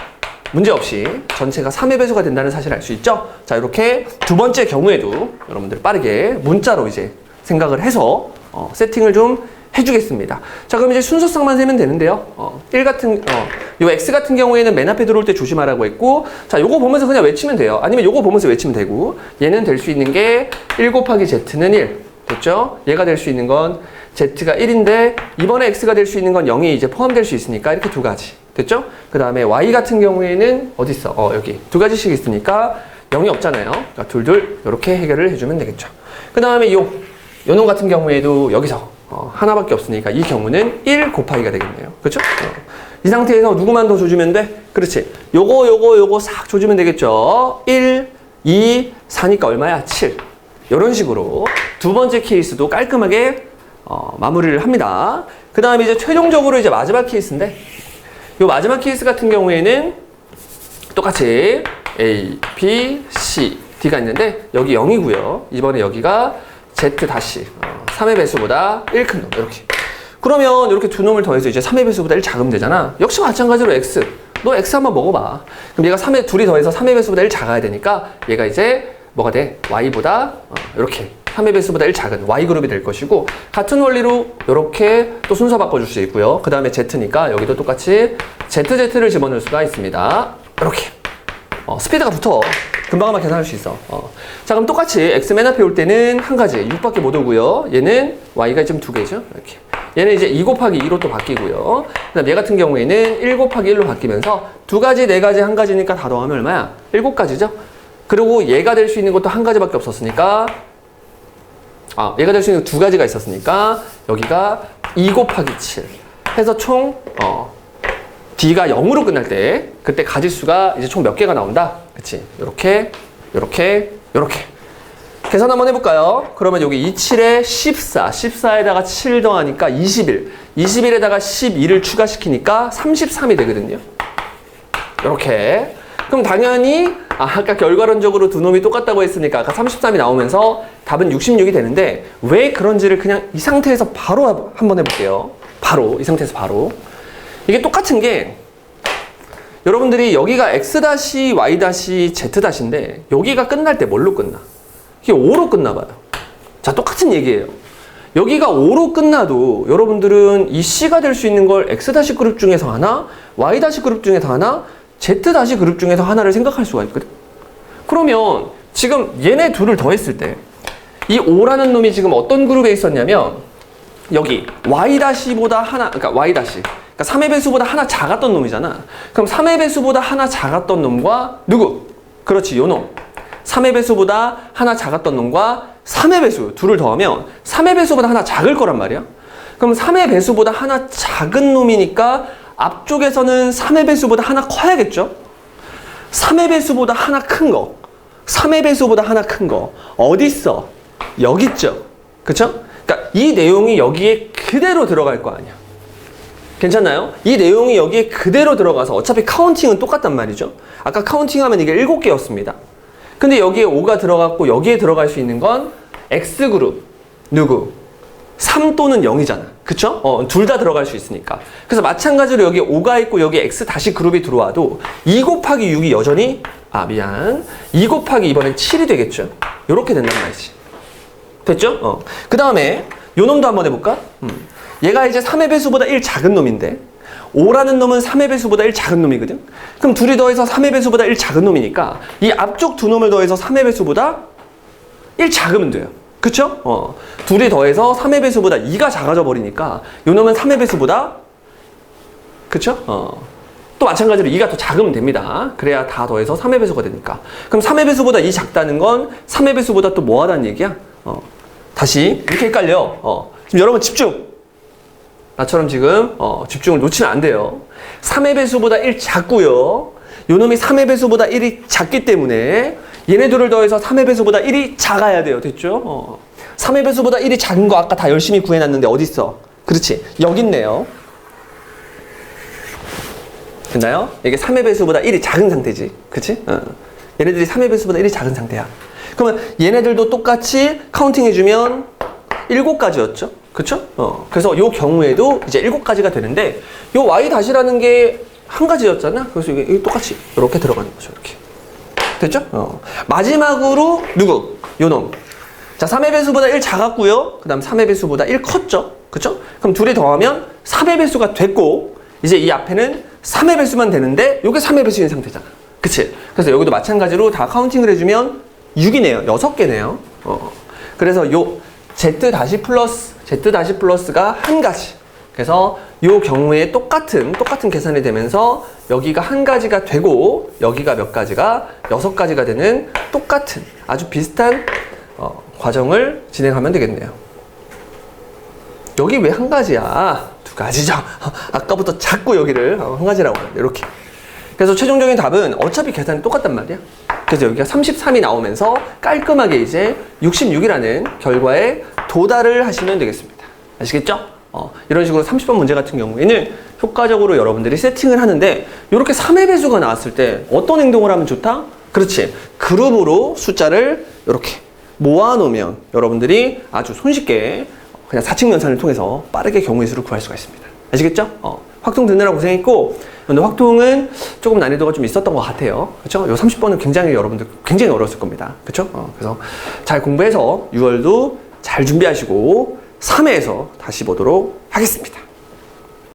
문제없이 전체가 3의 배수가 된다는 사실을 알 수 있죠. 자, 이렇게 두 번째 경우에도 여러분들 빠르게 문자로 이제 생각을 해서 세팅을 좀 해주겠습니다. 자, 그럼 이제 순서상만 세면 되는데요. 요 X 같은 경우에는 맨 앞에 들어올 때 조심하라고 했고, 자, 요거 보면서 그냥 외치면 돼요. 아니면 요거 보면서 외치면 되고, 얘는 될 수 있는 게 1 곱하기 Z는 1. 됐죠? 얘가 될 수 있는 건 Z가 1인데, 이번에 X가 될 수 있는 건 0이 이제 포함될 수 있으니까 이렇게 두 가지. 됐죠? 그 다음에 Y 같은 경우에는 어딨어? 여기. 두 가지씩 있으니까 0이 없잖아요. 그러니까 둘, 이렇게 해결을 해주면 되겠죠. 그 다음에 요놈 같은 경우에도 여기서 하나밖에 없으니까 이 경우는 1 곱하기가 되겠네요. 그렇죠? 이 상태에서 누구만 더 조주면 돼? 그렇지. 요거 싹 조주면 되겠죠. 1, 2, 4니까 얼마야? 7. 이런 식으로 두 번째 케이스도 깔끔하게 마무리를 합니다. 그 다음에 이제 최종적으로 이제 마지막 케이스인데, 요 마지막 케이스 같은 경우에는 똑같이 A, B, C, D가 있는데 여기 0이고요. 이번에 여기가 Z 다시 3의 배수보다 1 큰 놈, 이렇게. 그러면 이렇게 두 놈을 더해서 이제 3의 배수보다 1 작으면 되잖아. 역시 마찬가지로 X. 너 X 한번 먹어봐. 그럼 얘가 둘이 더해서 3의 배수보다 1 작아야 되니까 얘가 이제 뭐가 돼? Y보다 이렇게 3의 배수보다 1 작은 Y그룹이 될 것이고, 같은 원리로 이렇게 또 순서 바꿔줄 수 있고요. 그 다음에 Z니까 여기도 똑같이 ZZ를 집어넣을 수가 있습니다. 이렇게. 스피드가 붙어. 금방 계산할 수 있어. 자, 그럼 똑같이 X 맨 앞에 올 때는 한 가지, 6밖에 못 오고요. 얘는 Y가 지금 두 개죠. 이렇게. 얘는 이제 2 곱하기 2로 또 바뀌고요. 그 다음 얘 같은 경우에는 1 곱하기 1로 바뀌면서 두 가지, 네 가지, 한 가지니까 다 더하면 얼마야? 7가지죠? 그리고 얘가 될 수 있는 것도 한 가지밖에 없었으니까, 얘가 될 수 있는 두 가지가 있었으니까 여기가 2 곱하기 7 해서 총 D가 0으로 끝날 때 그때 가지수가 이제 총 몇 개가 나온다? 그치? 요렇게 계산 한번 해볼까요? 그러면 여기 27에 14, 14에다가 7 더하니까 21, 21에다가 12를 추가시키니까 33이 되거든요. 이렇게. 그럼 당연히 아까 결과론적으로 두 놈이 똑같다고 했으니까 아까 33이 나오면서 답은 66이 되는데, 왜 그런지를 그냥 이 상태에서 바로 한번 해볼게요. 이 상태에서 바로. 이게 똑같은 게, 여러분들이 여기가 X-Y-Z-인데 여기가 끝날 때 뭘로 끝나? 이게 5로 끝나 봐요. 자, 똑같은 얘기예요. 여기가 5로 끝나도 여러분들은 이 C가 될 수 있는 걸 X- 그룹 중에서 하나, Y- 그룹 중에서 하나, Z- 그룹 중에서 하나를 생각할 수가 있거든. 그러면 지금 얘네 둘을 더했을 때 이 5라는 놈이 지금 어떤 그룹에 있었냐면 여기 Y-보다 하나, 그러니까 Y-, 그러니까 3의 배수보다 하나 작았던 놈이잖아. 그럼 3의 배수보다 하나 작았던 놈과 누구? 그렇지, 요 놈. 3의 배수보다 하나 작았던 놈과 3의 배수 둘을 더하면 3의 배수보다 하나 작을 거란 말이야. 그럼 3의 배수보다 하나 작은 놈이니까 앞쪽에서는 3의 배수보다 하나 커야겠죠? 3의 배수보다 하나 큰 거, 3의 배수보다 하나 큰 거 어디 있어? 여기 있죠? 그쵸? 그러니까 이 내용이 여기에 그대로 들어갈 거 아니야. 괜찮나요? 이 내용이 여기에 그대로 들어가서 어차피 카운팅은 똑같단 말이죠. 아까 카운팅하면 이게 7개였습니다. 근데 여기에 5가 들어갔고 여기에 들어갈 수 있는 건 X그룹 누구? 3 또는 0이잖아. 그쵸? 둘 다 들어갈 수 있으니까. 그래서 마찬가지로 여기 5가 있고 여기 X-그룹이 들어와도 2 곱하기 6이 여전히 2 곱하기 이번엔 7이 되겠죠. 요렇게 된단 말이지. 됐죠? 그 다음에 요 놈도 한번 해볼까? 얘가 이제 3의 배수보다 1 작은 놈인데 5라는 놈은 3의 배수보다 1 작은 놈이거든? 그럼 둘이 더해서 3의 배수보다 1 작은 놈이니까 이 앞쪽 두 놈을 더해서 3의 배수보다 1 작으면 돼요. 그쵸? 둘이 더해서 3의 배수보다 2가 작아져 버리니까 요 놈은 3의 배수보다 그쵸? 또 마찬가지로 2가 더 작으면 됩니다. 그래야 다 더해서 3의 배수가 되니까. 그럼 3의 배수보다 2 작다는 건 3의 배수보다 또 뭐 하다는 얘기야? 다시 이렇게 헷갈려. 지금 여러분 집중! 나처럼 지금 집중을 놓치면 안 돼요. 3의 배수보다 1 작고요. 요 놈이 3의 배수보다 1이 작기 때문에 얘네들을 더해서 3의 배수보다 1이 작아야 돼요. 됐죠? 3의 배수보다 1이 작은 거 아까 다 열심히 구해놨는데 어디 있어? 그렇지. 여기 있네요. 됐나요? 이게 3의 배수보다 1이 작은 상태지. 그치? 얘네들이 3의 배수보다 1이 작은 상태야. 그러면 얘네들도 똑같이 카운팅 해주면 7가지였죠? 그쵸? 그래서 요 경우에도 이제 7가지가 되는데 요 Y-라는 게 한 가지였잖아? 그래서 이게 똑같이 이렇게 들어가는 거죠. 이렇게. 됐죠? 마지막으로 누구? 요 놈. 자, 3의 배수보다 1 작았고요. 그 다음 3의 배수보다 1 컸죠? 그쵸? 그럼 둘이 더하면 3의 배수가 됐고 이제 이 앞에는 3의 배수만 되는데 요게 3의 배수인 상태잖아. 그치? 그래서 여기도 마찬가지로 다 카운팅을 해주면 6이네요. 6개네요. 그래서 요 Z- 플러스가 한 가지. 그래서 요 경우에 똑같은 계산이 되면서 여기가 한 가지가 되고 여기가 몇 가지가 6가지가 되는 똑같은 아주 비슷한 과정을 진행하면 되겠네요. 여기 왜 한 가지야? 2가지죠. 아까부터 자꾸 여기를 한 가지라고 하는데 이렇게. 그래서 최종적인 답은 어차피 계산이 똑같단 말이야. 그래서 여기가 33이 나오면서 깔끔하게 이제 66이라는 결과에 도달을 하시면 되겠습니다. 아시겠죠? 이런 식으로 30번 문제 같은 경우에는 효과적으로 여러분들이 세팅을 하는데 이렇게 3의 배수가 나왔을 때 어떤 행동을 하면 좋다? 그렇지. 그룹으로 숫자를 이렇게 모아놓으면 여러분들이 아주 손쉽게 그냥 사칙연산을 통해서 빠르게 경우의 수를 구할 수가 있습니다. 아시겠죠? 확통 듣느라 고생했고 근데 확통은 조금 난이도가 좀 있었던 것 같아요. 그렇죠? 요 30번은 굉장히 여러분들 굉장히 어려웠을 겁니다. 그렇죠? 그래서 잘 공부해서 6월도 잘 준비하시고 3회에서 다시 보도록 하겠습니다.